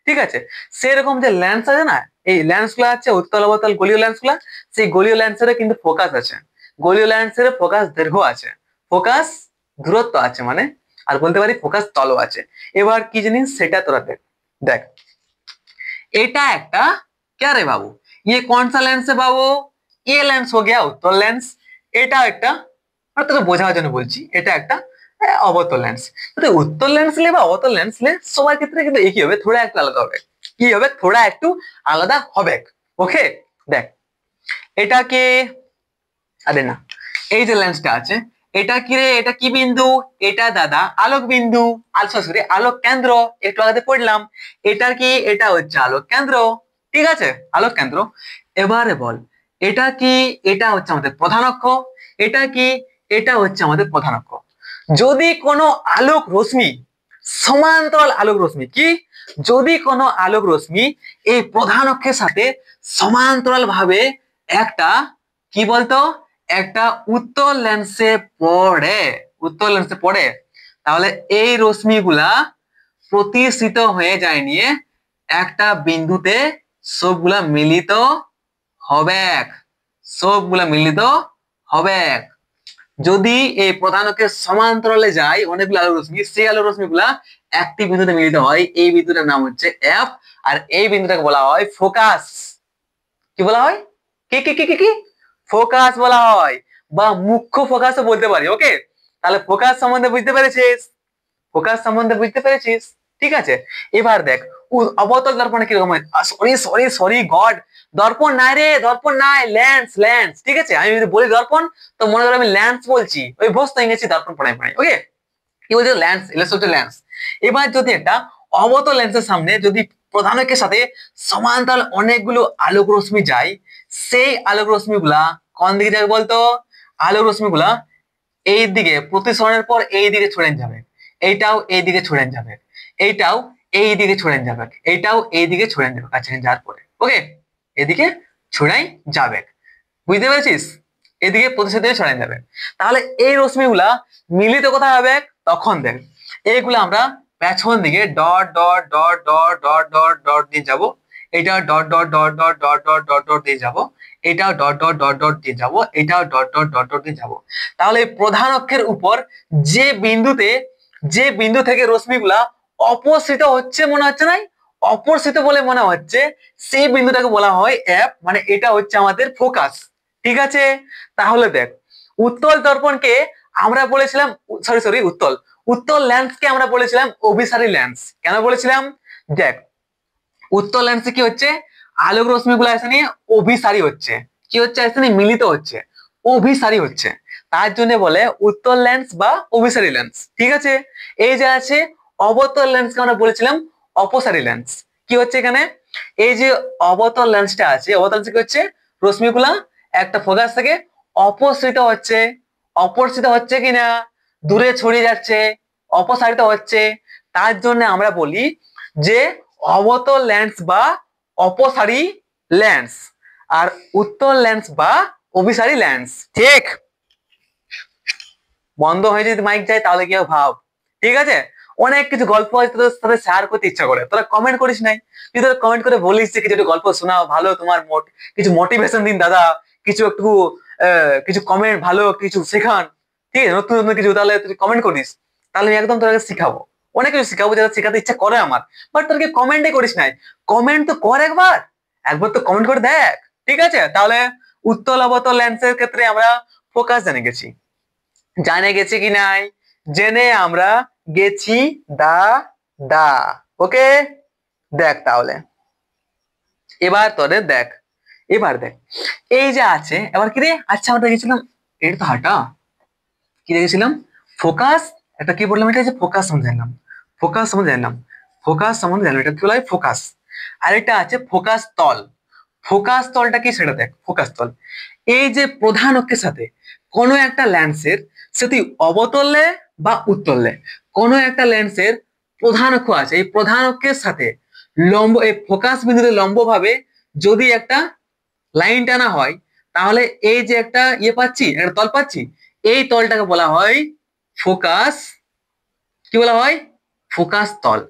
ঠিক আছে সেরকম যে লেন্স আছে না এই লেন্স গুলো আছে উত্তল অবতল গোলীয় লেন্স গুলা সেই গোলীয় লেন্সের কিন্তু ফোকাস আছে গোলীয় লেন্সের ফোকাস দৈর্ঘ্য আছে ফোকাস দূরত্ব আছে মানে আর বলতে পারি ফোকাস তলও আছে এবার কি জিনিস সেটা তোরা দেখ এটা একটা क्या रे बाबू ये कौन सा लेंस है बाबू ये लेंस हो गया उत्तल लेंस এটা একটা আর তোকে বোঝানোর জন্য বলছি এটা একটা অবতল লেন্স তো উত্তল লেন্স লে বা অবতল লেন্স লে সবার ক্ষেত্রে কিন্তু একই হবে থোড়া একটু আলাদা হবে কি হবে থোড়া একটু আলাদা হবে ওকে দেখ এটাকে আরে না এই যে লেন্সটা আছে এটা কি রে এটা কি বিন্দু এটা দাদা আলোক বিন্দু সরি আলোক কেন্দ্র একটু আগে পড়লাম এটা কি এটা হচ্ছে আলোক কেন্দ্র ঠিক আছে আলোক কেন্দ্র এবারে বল এটা কি এটা হচ্ছে আমাদের প্রধান অক্ষ এটা কি এটা হচ্ছে আমাদের প্রধান অক্ষ যদি কোনো আলোক রশ্মি সমান্তরাল আলোক রশ্মি কি যদি কোনো আলোক রশ্মি এই প্রধান অক্ষের সাথে সমান্তরাল ভাবে একটা কি বলতো একটা উত্তল লেন্সে পড়ে তাহলে এই রশ্মিগুলা প্রতিসৃত হয়ে যায় নিয়ে একটা বিন্দুতে সবগুলা মিলিত হবে যদি এই প্রধান অক্ষের সমান্তরালে যায় অনেকগুলো আলোক রশ্মি, সেই আলোক রশ্মি গুলা একটি বিন্দুতে মিলিত হয়, এই বিন্দুটার নাম হচ্ছে এফ, আর এই বিন্দুটাকে বলা হয় ফোকাস। কি বলা হয়? কি কি কি কি কি ফোকাস বলা হয়, বা মুখ্য ফোকাসও বলতে পারি। ওকে, তাহলে ফোকাস সম্বন্ধে বুঝতে পেরেছিস? ফোকাস সম্বন্ধে বুঝতে পেরেছিস? ঠিক আছে, এবার দেখ অবতল দর্পণে কিরকম হয়। সরি সরি সরি গড, দর্পণ নাই রে, দর্পণ নাই, ল্যান্স ল্যান্স। ঠিক আছে, আমি যদি বলি দর্পণ তো মনে করো আমি ল্যান্স বলছি, ওই বস্তু ইংরেজি দর্পণ পড়াই পড়াই। ওকে, কি বলছে? ল্যান্স, এলএস হচ্ছে ল্যান্স। এবার যদি একটা অবতল লেন্সের সামনে যদি প্রধান অক্ষের সাথে সমান্তরাল অনেকগুলো আলোক রশ্মি যায়, সেই আলোক রশ্মি গুলা কোন দিকে যাবে বলতো? আলোক রশ্মি গুলা এই দিকে প্রতিসরণের পর এই দিকে ছড়ে যাবে, এইটাও এই দিকে ছড়ে যাবে, এইটাও এই দিকে ছড়ে যাবে, এইটাও এই দিকে ছড়ে যাবে কাছাকাছি যাওয়ার পরে। ওকে, এদিকে ছড়াই যাবে, বুঝতে পেরেছিস? এদিকে প্রতিসারিত ছড়াই যাবে। তাহলে এই রশ্মিগুলা মিলিত কোথায় হবে? তখন দেখ এইগুলো আমরা পেছন দিকে dot dot dot dot dot dot dot দিয়ে যাবো, এটা dot dot dot dot dot dot dot dot দিয়ে যাবো, এটাও ডট ডট ডট ডট দিয়ে যাবো, এটাও ডট ডট ডট ডট দিয়ে যাবো। তাহলে প্রধান অক্ষের উপর যে বিন্দু থেকে রশ্মিগুলা অপসৃত হচ্ছে মনে হচ্ছে নাই? অপসৃত বলে মনে হচ্ছে, সেই বিন্দুটাকে বলা হয় এফ, মানে এটা হচ্ছে আমাদের ফোকাস। ঠিক আছে, তাহলে দেখ উত্তল দর্পণকে আমরা বলেছিলাম, সরি সরি উত্তল লেন্সকে আমরা বলেছিলাম অভিসারী লেন্স। কেন বলেছিলাম? দেখ উত্তল লেন্সে কি হচ্ছে, আলোক রশ্মি গুলো এসে নিয়ে অভিসারী হচ্ছে, কি হচ্ছে এসে নিয়ে মিলিত হচ্ছে, অভিসারী হচ্ছে, তার জন্য বলে উত্তল লেন্স বা অভিসারী লেন্স। ঠিক আছে, এই যে আছে অবতল লেন্সকে আমরা বলেছিলাম অপসারী লেন্স। কি হচ্ছে এখানে? এই যে অবতল লেন্সটা আছে, অবতল লেন্স কি হচ্ছে, রশ্মিগুলা একটা ফোকাস থেকে অপসৃত হচ্ছে, অপসৃত হচ্ছে কিনা, দূরে ছড়িয়ে যাচ্ছে, অপসারিত হচ্ছে, তার জন্য আমরা বলি যে অবতল লেন্স বা অপসারী লেন্স, আর উত্তল লেন্স বা অভিসারী লেন্স। ঠিক, বন্ধ হয়ে যদি মাইক যায় তাহলে কি ভাব। ঠিক আছে, অনেক কিছু গল্প আছে তোদের সাথে শেয়ার করতে ইচ্ছা করে, তোরা কমেন্ট করিস নাই। তুই তোরা কমেন্ট করে বলিস যে কিছু গল্প শোনাও ভালো, তোমার কিছু মোটিভেশন দিন দাদা, কিছু একটু কিছু কমেন্ট ভালো কিছু শেখান। ঠিক আছে, নতুন নতুন কিছু, তাহলে তুই কমেন্ট করিস, তাহলে আমি একদম তোকে শিখাবো, অনেক কিছু শিখাবো যেটা শেখাতে ইচ্ছা করে আমার। বাট তোকে কমেন্টে করিস নাই, কমেন্ট তো কর একবার, একবার তো কমেন্ট করে দেখ। ঠিক আছে, তাহলে উত্তল অবতল লেন্সের ক্ষেত্রে আমরা ফোকাস জেনে গেছি, জানে গেছি কি নাই? জেনে আমরা গেছি দা দা। ওকে, দেখ তাহলে এবার তোদের দেখ, এবার দেখ এই যে আছে, এবার কি রে? আচ্ছা আমরা দেখেছিলাম, এটা তো হাঁটা, কি দেখেছিলাম? ফোকাস, এটা কি বললাম? এটা যে ফোকাস সম্বন্ধে জানলাম, ফোকাস সম্বন্ধে জানলাম, ফোকাস সম্বন্ধে জানলাম, এটা কি বলা হয়? ফোকাস। আর এটা আছে ফোকাস তল। ফোকাস তলটা কি সেটা দেখ। ফোকাস তল এই যে প্রধান অক্ষের সাথে কোনো একটা লেন্সের, সেটি অবতলে বা উত্তলে, কোনো একটা লেন্সের প্রধান অক্ষ আছে, এই প্রধান অক্ষের সাথে লম্ব, এই ফোকাস বিন্দুতে লম্ব ভাবে যদি একটা লাইন টানা হয়, তাহলে এই যে একটা ইয়ে পাচ্ছি, একটা তল পাচ্ছি, এই তলটাকে বলা হয় ফোকাস। কি বলা হয়? ফোকাস তল।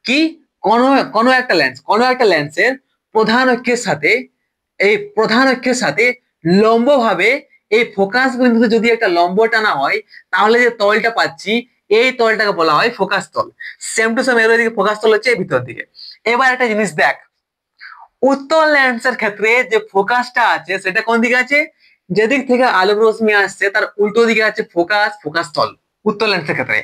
কি? কোনো কোনো একটা লেন্সের প্রধান অক্ষের সাথে, এই প্রধান অক্ষের সাথে লম্ব ভাবে এই ফোকাস বিন্দুতে যদি একটা লম্ব টানা হয়, তাহলে যে তলটা পাচ্ছি, এই তলটাকে বলা হয় ফোকাস তল। সেম টু সেম এর দিকে ফোকাস তল হচ্ছে এই ভিতর দিকে। এবার একটা জিনিস দেখ, উত্তল লেন্সের ক্ষেত্রে যে ফোকাসটা আছে সেটা কোন দিকে আছে? যেদিক থেকে আলোক রশ্মি আসছে তার উল্টো দিকে আছে ফোকাস, ফোকাস তল উত্তল লেন্সের ক্ষেত্রে।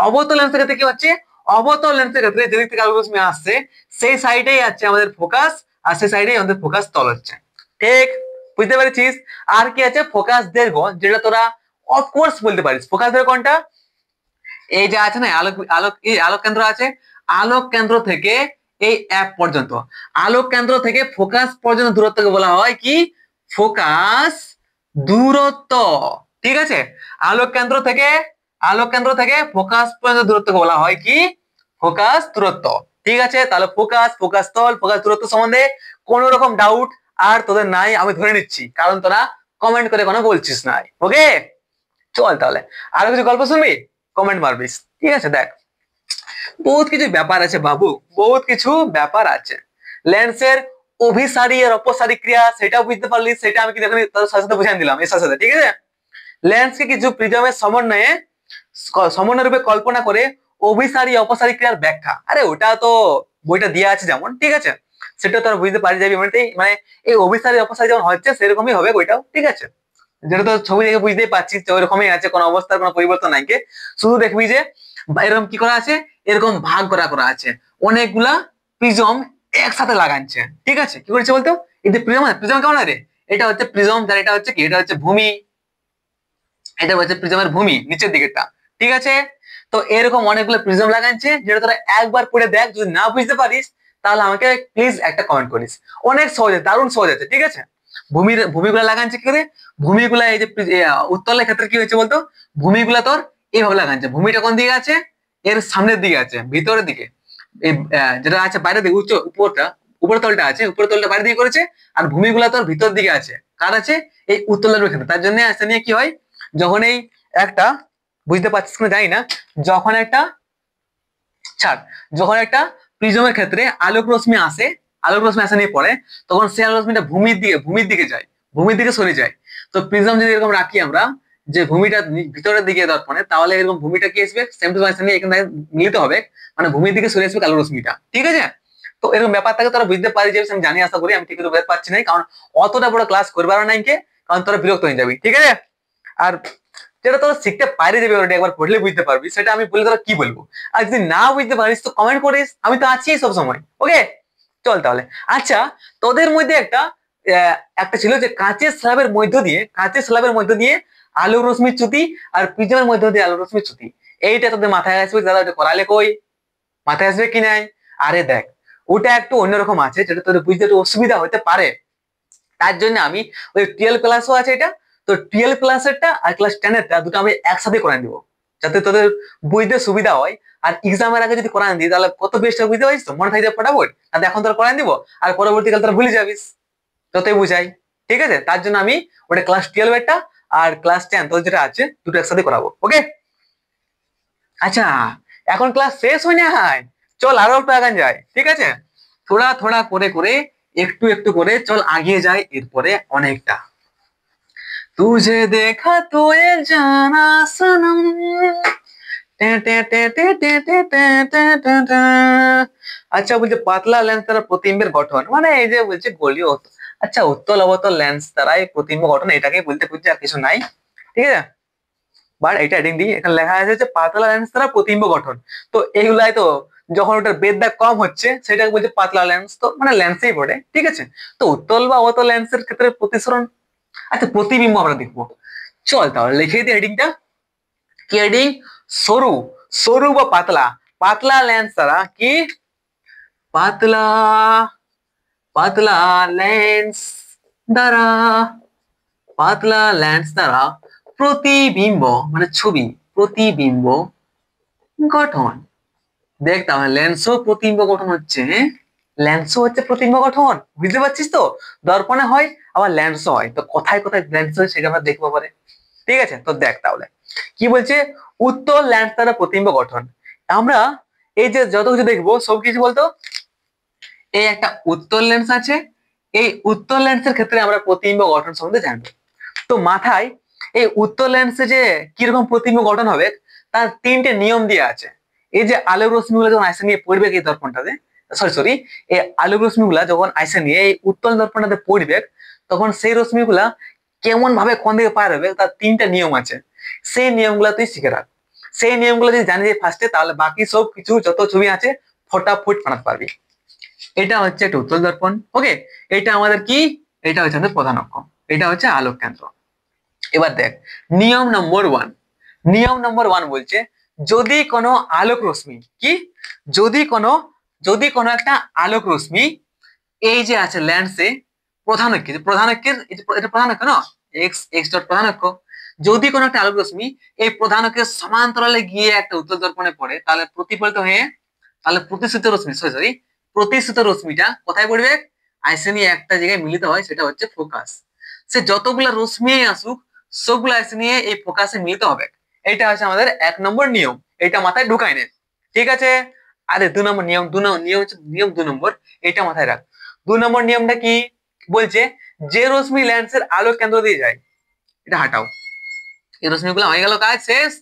অবতল লেন্সের ক্ষেত্রে কি হচ্ছে? অবতল লেন্সের ক্ষেত্রে যেদিক থেকে আলোক রশ্মি আসছে সেই সাইডেই আছে আমাদের ফোকাস, আর সেই সাইডেই আমাদের ফোকাস তল হচ্ছে। ঠিক, বুঝতে পেরেছিস? আর কি আছে? ফোকাস দৈর্ঘ্য, যেটা তোরা অফকোর্স বলতে পারিস। ফোকাস দৈর্ঘ্য কোনটা? এই যে আছে না আলোক, এই আলোক কেন্দ্র আছে, আলোক কেন্দ্র থেকে এই অ্যাপ পর্যন্ত, আলোক কেন্দ্র থেকে ফোকাস পর্যন্ত দূরত্বকে বলা হয় কি? ফোকাস দূরত্ব। ঠিক আছে, আলোক কেন্দ্র থেকে ফোকাস পর্যন্ত দূরত্বকে বলা হয় কি? ফোকাস দূরত্ব। ঠিক আছে, তাহলে ফোকাস, ফোকাস তল, ফোকাস দূরত্ব সম্বন্ধে কোন রকম ডাউট আর তোদের নাই আমি ধরে নিচ্ছি, কারণ তোরা কমেন্ট করে কোনো বলছিস নাই। ওকে, চল তাহলে আরো কিছু গল্প শুনবি, কমেন্ট মারবিস। ঠিক আছে, দেখ বহুত কিছু ব্যাপার আছে বাবু, বহুত কিছু ব্যাপার আছে। লেন্সের অভিসারী আর অপসারী ক্রিয়া সেটাও বুঝতে পারলি, সেটা আমি কি দেখুন তোর সাথে সাথে বুঝাই দিলাম এর সাথে সাথে। ঠিক আছে, লেন্সকে কিছু প্রিজমের সমন্বয় রূপে কল্পনা করে অভিসারী অপসারী ক্রিয়ার ব্যাখ্যা। আরে ওটা তো বইটা দেওয়া আছে যেমন, ঠিক আছে, সেটা তো আর বুঝতে পারি যাবি মানে এই অভিসারী অপসারী যেমন হচ্ছে সেরকমই হবে বইটাও, ঠিক আছে। যেটা তো ছবি দেখে বুঝতেই পারছিস ওইরকমই আছে, কোনো অবস্থার কোনো পরিবর্তন নাই, শুধু দেখবি যে এরকম কি করা আছে, এরকম ভাগ করা করা আছে, অনেকগুলা প্রিজম একসাথে লাগাচ্ছে, ঠিক আছে। কি করেছে বলতো, এই যে প্রিজম, প্রিজম কেমন রে, এটা হচ্ছে প্রিজম, যার এটা হচ্ছে কি, এটা হচ্ছে ভূমি, এটা হচ্ছে প্রিজমের ভূমি নিচের দিকেরটা, ঠিক আছে। তো এরকম অনেকগুলো প্রিজম লাগাচ্ছে, যেটা তোরা একবার পড়ে দেখ, যদি না বুঝতে পারিস তাহলে আমাকে প্লিজ একটা কমেন্ট করিস। অনেক সহজ, দারুণ সহজ আছে, ঠিক আছে। ভূমিগুলা লাগাচ্ছে কি করে, ভূমিগুলা এই যে উত্তলের ক্ষেত্রে কি হচ্ছে বলতো, ভূমিগুলা তোর এইভাবে লাগাচ্ছে, ভূমিটা কোন দিকে আছে, এর সামনের দিকে আছে, ভিতরের দিকে, এই যেটা আছে বাইরের দিকে, উপরটা, উপর তলটা আছে, উপর তলটা বাইরের দিকে করেছে, আর ভূমিগুলা তোর ভিতর দিকে আছে, কার আছে, এই উত্তলের ক্ষেত্রে। তার জন্য আসলে নিয়ে কি হয়, যখন এই একটা, বুঝতে পারছিস কিনা জানি না, যখন একটা ছাড়, যখন একটা প্রিজমের ক্ষেত্রে আলোক রশ্মি আসে, আলোক রশ্মি আসা নিয়ে পড়ে, তখন সেই আলোক রশ্মিটা ভূমির দিকে যায়, ভূমির দিকে সরে যায়। তো প্রিজম যদি এরকম রাখি আমরা, যে ভূমিটা ভিতরের দিকে দর্পণে, তাহলে এরকম ভূমিটা কি আসবে, সেম টু সেম এখানে মিলিত হবে, মানে ভূমির দিকে সরে আসবে আলোক রশ্মিটা, ঠিক আছে। তো এরকম ব্যাপারটাকে তোরা বুঝতে পারি যে আমি জানি, আশা করি। আমি ঠিক বুঝতে পারছি না, কারণ অতটা বড় ক্লাস করবার নাই, কারণ তোরা বিরক্ত হয়ে যাবি, ঠিক আছে। আর যেটা তোরা শিখতে পারি যাবে অলরেডি, একবার পড়লে বুঝতে পারবি, সেটা আমি বলে তোরা কি বলবো। আর যদি না বুঝতে পারিস তো কমেন্ট করিস, আমি তো আছি সব সময়, ওকে। চল তাহলে, আচ্ছা, তোদের মধ্যে একটা ছিল যে কাঁচের স্ল্যাবের মধ্য দিয়ে আলোক রশ্মির চ্যুতি, আর প্রিজমের মধ্য দিয়ে আলোক রশ্মির চ্যুতি। এইটা তোদের মাথায় আসবে, দাদা ওটা করালে কই, মাথায় আসবে কি নাই? আরে দেখ, ওটা একটু অন্যরকম আছে, যেটা তোদের বুঝতে একটু অসুবিধা হতে পারে। তার জন্য আমি ওই 12 ক্লাসও আছে এটা, তো 12 ক্লাসেরটা আর ক্লাস 10 এরটা দুটো আমি একসাথে করাই দিব, যাতে তোদের বুঝতে সুবিধা হয়। আর এক্সামের আগে যদি করাই দিই তাহলে কত বেশটা বুঝতে পারিস, তো মনে থাকে ফটাফট, তাহলে এখন তোরা করাই দিব, আর পরবর্তীকালে তোরা ভুলে যাবিস, যতই বুঝাই, ঠিক আছে। তার জন্য আমি ওটা ক্লাস 12 এরটা আর ক্লাস 10 তোদের যেটা আছে দুটো একসাথে করাবো, ওকে। আচ্ছা, এখন ক্লাস শেষ হয় না, চল আরো অল্প আগান যায়, ঠিক আছে। থোড়া থোড়া করে করে, একটু একটু করে চল আগিয়ে যায়, এরপরে অনেকটা। तुझे देखा तो ये जाना सनम, আচ্ছা বলছে পাতলা লেন্স দ্বারা প্রতিবিম্বের গঠন, মানে এই যে বলছে গোলীয়, আচ্ছা উত্তল অবতল লেন্স দ্বারাই প্রতিবিম্ব গঠন, এটাকে বলতে বুঝছে, আর কিছু নাই, ঠিক আছে। বাট এটা হেডিং দিই, এখানে লেখা আছে যে পাতলা লেন্স দ্বারা প্রতিবিম্ব গঠন। তো এইগুলাই তো, যখন ওটার বেধটা কম হচ্ছে সেটাকে বলছে পাতলা লেন্স, তো মানে লেন্সেই পড়ে, ঠিক আছে। তো উত্তল বা অবতল লেন্সের ক্ষেত্রে প্রতিসরণ, আচ্ছা প্রতিবিম্ব আমরা দেখবো। চল তাহলে লিখে দিই হেডিংটা, কি হেডিং, সরু, সরু বা পাতলা, পাতলা লেন্স দ্বারা কি, পাতলা, পাতলা লেন্স দ্বারা, পাতলা লেন্স দ্বারা প্রতিবিম্ব মানে ছবি, প্রতিবিম্ব গঠন। দেখ তাহলে লেন্সও প্রতিবিম্ব গঠন হচ্ছে, লেন্সও হচ্ছে প্রতিবিম্ব গঠন, বুঝতে পারছিস তো। দর্পণে হয়, আবার লেন্সও হয়, তো কোথায় কোথায় লেন্স হয় সেটা আমরা দেখবো পরে, ঠিক আছে। তো দেখ তাহলে কি বলছে, উত্তল লেন্স দ্বারা প্রতিবিম্ব গঠন। আমরা এই যে যত কিছু দেখবো সব কিছু বলতো, এই একটা উত্তল লেন্স আছে, এই উত্তল লেন্সের ক্ষেত্রে আমরা প্রতিবিম্ব গঠন সম্বন্ধে জানবো। তো মাথায় এই উত্তল লেন্সে যে কিরকম প্রতিবিম্ব গঠন হবে তার তিনটে নিয়ম দিয়ে আছে। এই যে আলোক রশ্মিগুলো যখন আইসে নিয়ে পড়বে এই দর্পণটাতে, সরি এই আলোক রশ্মিগুলা যখন আইসে নিয়ে এই উত্তল দর্পণটাতে পড়বে, তখন সেই রশ্মিগুলা কেমন ভাবে কোন দিকে পার হবে তার তিনটা নিয়ম আছে, সেই নিয়মগুলা তুই শিখে রাখ। সেই নিয়মগুলো যদি জানি যাই ফার্স্টে, তাহলে বাকি সব কিছু যত ছবি আছে ফটাফট বানাতে পারবি। এটা হচ্ছে একটা উত্তল দর্পণ, ওকে। এটা আমাদের কি, এটা হচ্ছে আমাদের প্রধান অক্ষ, এটা হচ্ছে আলোক কেন্দ্র। এবার দেখ নিয়ম নম্বর 1, নিয়ম নম্বর 1 বলছে, যদি কোনো আলোক রশ্মি কি, যদি কোনো একটা আলোক রশ্মি এই যে আছে ল্যান্সে, প্রধান অক্ষে, প্রধান অক্ষের এটা প্রধান অক্ষ না, এক্স এক্স ডট প্রধান অক্ষ, যদি কোনো একটা আলোক রশ্মি এই প্রধান অক্ষের সমান্তরালে গিয়ে একটা উত্তল দর্পণে পড়ে, তাহলে প্রতিফলিত হয়ে, তাহলে প্রতিশ্রুত রশ্মি, সরি প্রতিশ্রুত রশ্মিটা কোথায় পড়বে, আইসে নিয়ে একটা জায়গায় মিলিত হয়, সেটা হচ্ছে ফোকাস। সে যতগুলা রশ্মি আসুক সবগুলা আইসে নিয়ে এই ফোকাসে মিলিত হবে। এটা হচ্ছে আমাদের 1 নম্বর নিয়ম, এটা মাথায় ঢুকাই নে, ঠিক আছে। আরে 2 নম্বর নিয়ম, নিয়ম হচ্ছে নিয়ম 2 নম্বর, এটা মাথায় রাখ। 2 নম্বর নিয়মটা কি বলছে, যে রশ্মি লেন্সের আলোক কেন্দ্র দিয়ে যায়, এটা হাঁটাও, এই রশ্মিগুলো হয়ে গেল, কাজ শেষ।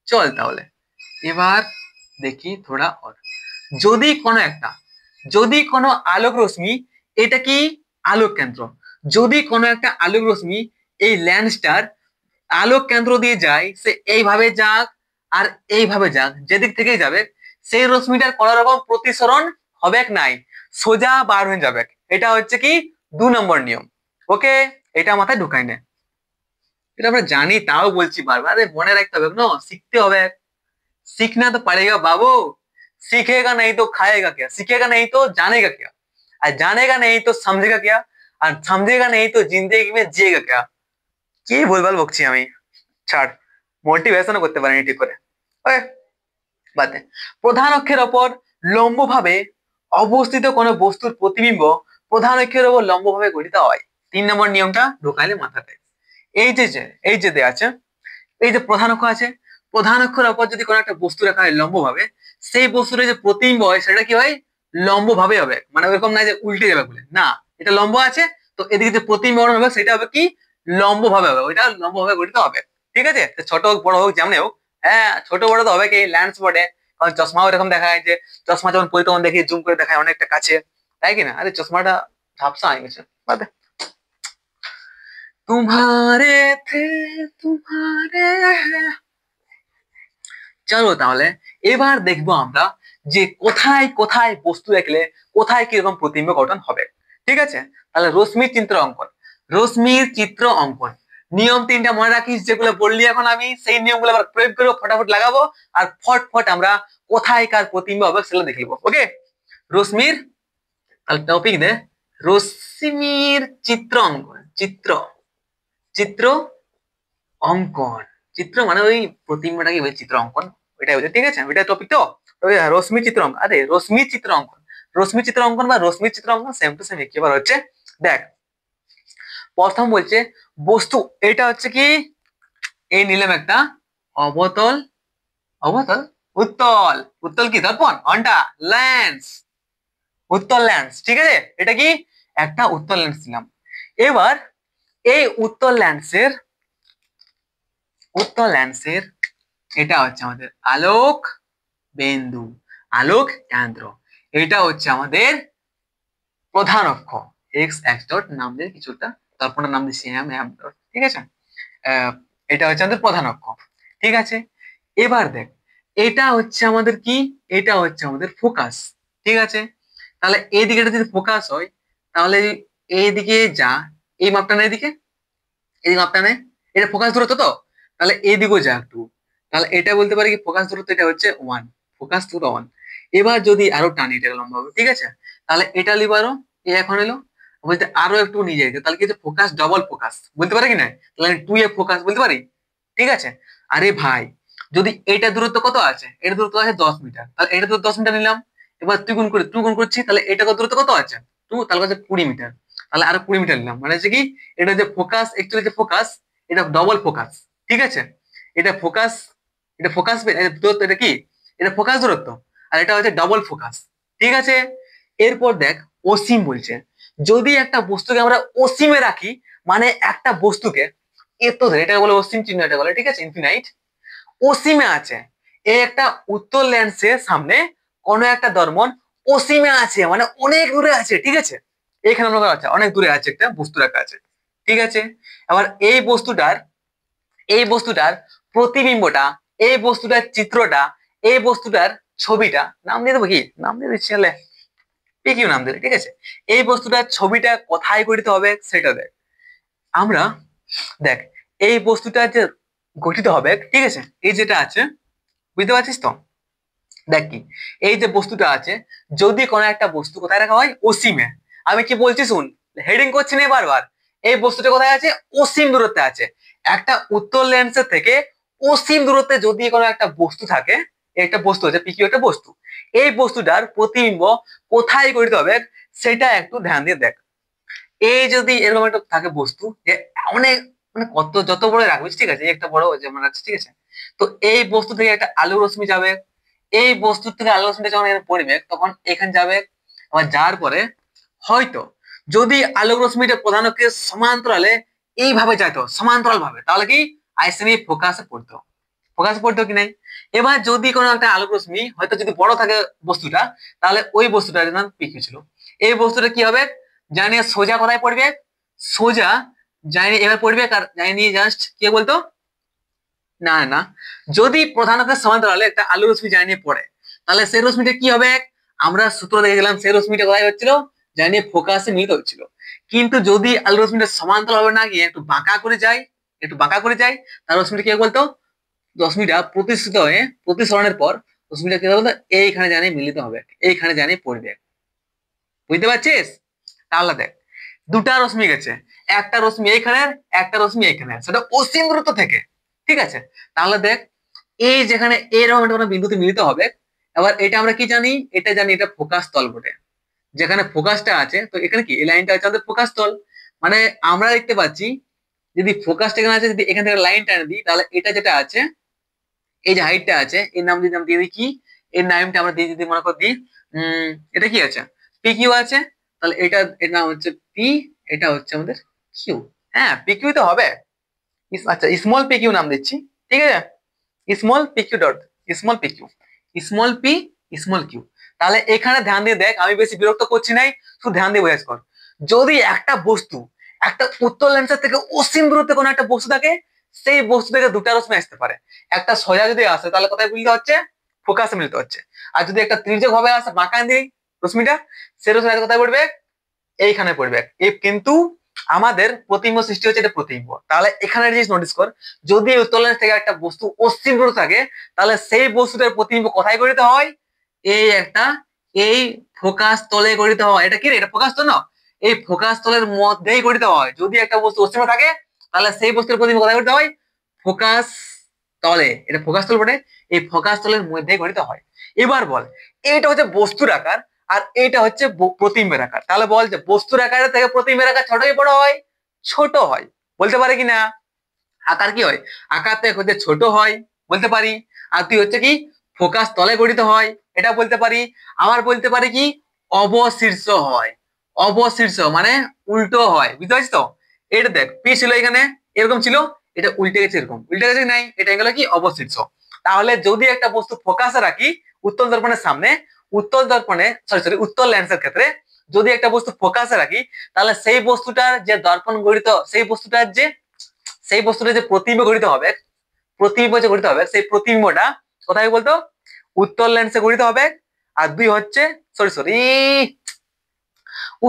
চল তাহলে এবার দেখি থোড়া और যদি কোনো আলোক রশ্মি, এটা কি আলোক কেন্দ্র, যদি কোনো একটা আলোক রশ্মি এই ল্যান্সটার আলোক কেন্দ্র দিয়ে যায়, সে এইভাবে যাক আর এইভাবে যাক, যেদিক থেকেই যাবে সেই রশ্মিটার কোনো রকম প্রতিসরণ হবে নাই, সোজা বার হয়ে যাবে। এটা হচ্ছে কি 2 নম্বর নিয়ম। ওকে, এটা মাথায় ঢুকাই নে। এটা আমরা জানি তাও বলছি বারবার, মনে রাখতে হবে না, শিখতে হবে। सीखना तो पड़ेगा बाबू, सीखेगा नहीं तो खाएगा क्या, सीखेगा नहीं तो जानेगा क्या, और जानेगा नहीं तो समझेगा क्या, और समझेगा नहीं तो जिंदगी में जिएगा क्या। কি ভুলভাল বকছি আমি, ছাড়, মোটিভেশনও করতে পারিনি ঠিক করে। ওকে, বাদ দে। প্রধান অক্ষের ওপর লম্বভাবে অবস্থিত কোনো বস্তুর প্রতিবিম্ব প্রধান অক্ষের ওপর লম্বভাবে গঠিত হয়। 3 নম্বর নিয়মটা ঢোকাইলে মাথাতে। এই যে দেয়া আছে, এই যে প্রধান অক্ষ আছে, প্রধান অক্ষের ওপর যদি কোনো একটা বস্তু রাখা হয় লম্বভাবে, সেই বস্তুর যে প্রতিবিম্ব হয় সেটা কি হয়, লম্বভাবে হবে। মানে ওরকম না যে উল্টে যাবে বলে, না, এটা লম্ব আছে তো এদিকে যে প্রতিবিম্ব হবে সেটা হবে কি লম্বভাবে হবে, ওইটা লম্বভাবে গঠিত হবে। ঠিক আছে, ছোট হোক বড় হোক যেমন হোক, হ্যাঁ ছোট বড় তো হবে কি ল্যান্স বটে, কারণ চশমাও এরকম দেখায়, যে চশমা যখন পরি তখন দেখি জুম করে দেখায় অনেকটা কাছে, তাই কি না? আরে চশমাটা ঝাপসা হয়ে গেছে, বাদে। तुम्हारे थे तुम्हारे, চলো তাহলে এবার দেখবো আমরা যে কোথায় কোথায় বস্তু রাখলে কোথায় কিরকম প্রতিবিম্ব গঠন হবে। ঠিক আছে, তাহলে রশ্মির চিত্র অঙ্কন, রশ্মির চিত্র অঙ্কন নিয়ম 3টা মনে রাখিস, যেগুলো বললি এখন আমি সেই নিয়মগুলো আবার প্রয়োগ করে ফটাফট লাগাবো, আর ফটফট আমরা কোথায় কার প্রতিবিম্ব হবে সেটা দেখে নেবো। ওকে, রশ্মির, তাহলে টপিক দে রশ্মির চিত্র অঙ্কন, চিত্র চিত্র অঙ্কন, চিত্র মানে ওই প্রতিবিম্বটাকে বলে চিত্র অঙ্কন, ওইটাই বলছে। ঠিক আছে, ওইটা টপিক তো। রশ্মি চিত্র অঙ্কন, আরে রশ্মি চিত্র অঙ্কন, রশ্মি চিত্র অঙ্কন বা রশ্মি চিত্র অঙ্কন সেম টু সেম একেবারে হচ্ছে। দেখ প্রথম বলছে বস্তু, এটা হচ্ছে কি এই নিলাম একটা অবতল, অবতল উত্তল, উত্তল কি দর্পণ, ঘন্টা, লেন্স, উত্তল লেন্স। ঠিক আছে, এটা কি একটা উত্তল লেন্স দিলাম। এবার এই উত্তল লেন্সের, উত্তল লেন্সের এটা হচ্ছে আমাদের আলোক বিন্দু, আলোক কেন্দ্র, এটা হচ্ছে আমাদের প্রধান অক্ষ, এক্স এক্স ডট নাম দিয়ে কিছুটা, তারপর নাম দিচ্ছি এম এম ডট। ঠিক আছে, এটা হচ্ছে আমাদের প্রধান অক্ষ। ঠিক আছে, এবার দেখ এটা হচ্ছে আমাদের কি, এটা হচ্ছে আমাদের ফোকাস। ঠিক আছে, তাহলে এইদিকে যদি ফোকাস হয় তাহলে এইদিকে যা, এই মাপটা না এদিকে, এই মাপটা নেই, এটা ফোকাস দূরত্ব তো, তাহলে এইদিকেও যা একটু, তাহলে এটা বলতে পারি কি ফোকাস দূরত্ব এটা হচ্ছে 1, ফোকাস দূরত্ব 1। এবার যদি আরো টানি এটা লম্বা হবে, ঠিক আছে, তাহলে এটা লিব আরো, এ এখন এলো, বলতে আরো একটু নিয়ে যাইতে, তাহলে কি হচ্ছে ফোকাস ডবল ফোকাস বলতে পারি কি না, তাহলে 2a ফোকাস বলতে পারি। ঠিক আছে, আরে ভাই যদি এটা দূরত্ব কত আছে, এটা দূরত্ব আছে 10 মিটার, তাহলে এটা তো 10 মিটার নিলাম, এবার তুই গুণ করছি, তাহলে এটা দূরত্ব কত আছে 2, তাহলে হচ্ছে 20 মিটার, তাহলে আরো 20 মিটার নিলাম, মানে হচ্ছে কি এটা যে ফোকাস, অ্যাকচুয়ালি যে ফোকাস এটা ডবল ফোকাস। ঠিক আছে, এটা ফোকাস, এটা ফোকাস দূরত্ব, এটা কি এটা ফোকাস দূরত্ব, আর এটা হচ্ছে ডবল ফোকাস। ঠিক আছে, এরপর দেখ অসীম বলছে, যদি একটা বস্তুকে আমরা অসীমে রাখি, মানে একটা বস্তুকে এত ধরে, এটা বলে অসীম চিহ্ন, এটা বলে ঠিক আছে ইনফিনাইট, অসীমে আছে, এই একটা উত্তল লেন্সের সামনে কোনো একটা দর্পণ অসীমে আছে, মানে অনেক দূরে আছে। ঠিক আছে, এখানে আমরা আছে অনেক দূরে আছে একটা বস্তু রাখা আছে। ঠিক আছে, আবার এই বস্তুটার প্রতিবিম্বটা, এই বস্তুটার চিত্রটা, এই বস্তুটার ছবিটা, নাম দিয়ে দেবো কি, নাম দিয়ে দিচ্ছি হলে পিকিউ নাম দিলে। ঠিক আছে, এই বস্তুটার ছবিটা কোথায় গঠিত হবে সেটা দেখ। আমরা দেখ এই বস্তুটা যে গঠিত হবে, ঠিক আছে, এই যেটা আছে বুঝতে পারছিস তো, দেখ কি এই যে বস্তুটা আছে, যদি কোনো একটা বস্তু কোথায় রাখা হয় অসীমে, আমি কি বলছি শুন, হেডিং করছি না বারবার, এই বস্তুটা কোথায় আছে অসীম দূরত্বে আছে, একটা উত্তল লেন্সের থেকে অসীম দূরত্বে যদি কোনো একটা বস্তু থাকে, একটা বস্তু আছে পিকিউ একটা বস্তু, এই বস্তুটার প্রতিবিম্ব কোথায় গঠিত হবে সেটা একটু ধ্যান দিয়ে দেখ। এই যদি এরকম একটা থাকে বস্তু, যে অনেক মানে কত যত বড় রাখবিস, ঠিক আছে, একটা বড় যেমন আছে, ঠিক আছে, তো এই বস্তু থেকে একটা আলো রশ্মি যাবে, এই বস্তুর থেকে আলো রশ্মিটা যখন এখানে পড়বে তখন এখানে যাবে, আবার যাওয়ার পরে হয়তো যদি আলোক রশ্মিটা প্রধান অক্ষের সমান্তরালে এইভাবে যাইতো সমান্তরাল ভাবে, তাহলে কি আসছে নিয়ে ফোকাসে পড়তো, ফোকাসে পড়তো কি নাই। এবার যদি কোনো একটা আলোক রশ্মি হয়তো যদি বড় থাকে বস্তুটা, তাহলে ওই বস্তুটার নাম পিকিউ ছিল। এই বস্তুটা কি হবে, জানিয়ে সোজা কোথায় পড়বে, সোজা জানি এবার পড়বে, আর জানি জাস্ট কি বলতো, না না, যদি প্রধানত সমান্তরালে একটা আলো রশ্মি জানিয়ে পড়ে, তাহলে সেই রশ্মিটা কি হবে, আমরা সূত্র দেখে গেলাম সেই রশ্মিটা কোথায় হচ্ছিল, জানিয়ে ফোকাসে মিলিত হচ্ছিল। কিন্তু যদি আলো রশ্মিটা সমান্তরাল হবে না গিয়ে একটু বাঁকা করে যায়, একটু বাঁকা করে যায়, তাহলে রশ্মিটা কি বলতো, রশ্মিটা প্রতিষ্ঠিত হয়ে প্রতিসরণের পর রশ্মিটা কি বলতো এইখানে জানিয়ে মিলিত হবে, এইখানে জানিয়ে পড়বে। বুঝতে পারছিস? তাহলে দেখ, দুটা রশ্মি গেছে, একটা রশ্মি এইখানে, একটা রশ্মি এইখানে, সেটা অসীম দূরত্ব থেকে, ঠিক আছে। তাহলে দেখ, এই যেখানে এরকম একটা কোনো বিন্দুতে মিলিত হবে, এবার এটা আমরা কি জানি, এটা জানি এটা ফোকাস তল বটে। যেখানে ফোকাসটা আছে, তো এখানে কি এই লাইনটা আছে আমাদের ফোকাস তল। মানে আমরা দেখতে পাচ্ছি, যদি ফোকাসটা এখানে আছে, যদি এখান থেকে লাইন টানে দিই, তাহলে এটা যেটা আছে, এই যে হাইটটা আছে, এর নাম যদি আমরা দিয়ে দিই কি, এর নামটা আমরা দিয়ে যদি মনে করি দিই, এটা কি আছে, পি কিউ আছে, তাহলে এটা এর নাম হচ্ছে পি, এটা হচ্ছে আমাদের কিউ। হ্যাঁ, পি কিউ তো হবে। আচ্ছা, স্মল পি কিউ নাম দিচ্ছি, ঠিক আছে, small P Q dot, small P Q, small P, small Q. তাহলে এখানে ধ্যান দিয়ে দেখ, আমি বেশি বিরক্ত করছি নাই, শুধু ধ্যান দিয়ে বোঝাস কর। যদি একটা বস্তু একটা উত্তল লেন্সের থেকে অসীম দূরত্বে কোনো একটা বস্তু থাকে, সেই বস্তু থেকে দুটা রশ্মি আসতে পারে। একটা সোজা যদি আসে, তাহলে কোথায় মিলিত হচ্ছে, ফোকাসে মিলিত হচ্ছে। আর যদি একটা তির্যক ভাবে আসে, বাঁকা দিই রশ্মিটা, সেই রশ্মিটা কোথায় পড়বে, এইখানে পড়বে। এই কিন্তু আমাদের প্রতিবিম্ব সৃষ্টি হচ্ছে, এটা প্রতিবিম্ব। তাহলে এখানে জিনিস নোটিস কর, যদি উত্তল লেন্স থেকে একটা বস্তু অসীম দূরে থাকে, তাহলে সেই বস্তুটার প্রতিবিম্ব কোথায় গঠিত হয়, এই একটা, এই ফোকাস তলে গঠিত হয়। এটা কি রে, এটা ফোকাস তল না, এই ফোকাস তলের মধ্যেই গঠিত হয়। যদি একটা বস্তু অসীমে থাকে, তাহলে সেই বস্তুর প্রতিবিম্ব কোথায় গঠিত হয়, ফোকাস তলে। এটা ফোকাস তল বটে, এই ফোকাস তলের মধ্যেই গঠিত হয়। এবার বল, এইটা হচ্ছে বস্তুর আকার, আর এইটা হচ্ছে প্রতিবিম্বের আকার। তাহলে বল যে বস্তুর আকারের থেকে প্রতিবিম্বের আকার ছোট বড় হয়, ছোট হয়, বলতে পারে কিনা। আকার কি হয়, আকার থেকে হচ্ছে ছোট হয়, বলতে পারি। আর তুই হচ্ছে কি ফোকাস তলে গঠিত হয়, এটা বলতে পারি। আবার বলতে পারি কি অবশীর্ষ হয়, অবশীর্ষ মানে উল্টো হয়, বুঝতে পারছিস তো। এটা দেখ, পি ছিল এখানে এরকম ছিল, এটা উল্টে গেছে এরকম, উল্টে গেছে নাই, এটা গেল কি অবশীর্ষ। তাহলে যদি একটা বস্তু ফোকাসে রাখি উত্তল দর্পণের সামনে, উত্তল দর্পণে সরি উত্তল লেন্সের ক্ষেত্রে যদি একটা বস্তু ফোকাসে রাখি, তাহলে সেই বস্তুটার যে দর্পণ গঠিত, সেই বস্তুটার যে প্রতিবিম্ব গঠিত হবে, প্রতিবিম্ব যে গঠিত হবে, সেই প্রতিবিম্বটা কোথায় বলতো, উত্তল লেন্সে গঠিত হবে। আর দুই হচ্ছে সরি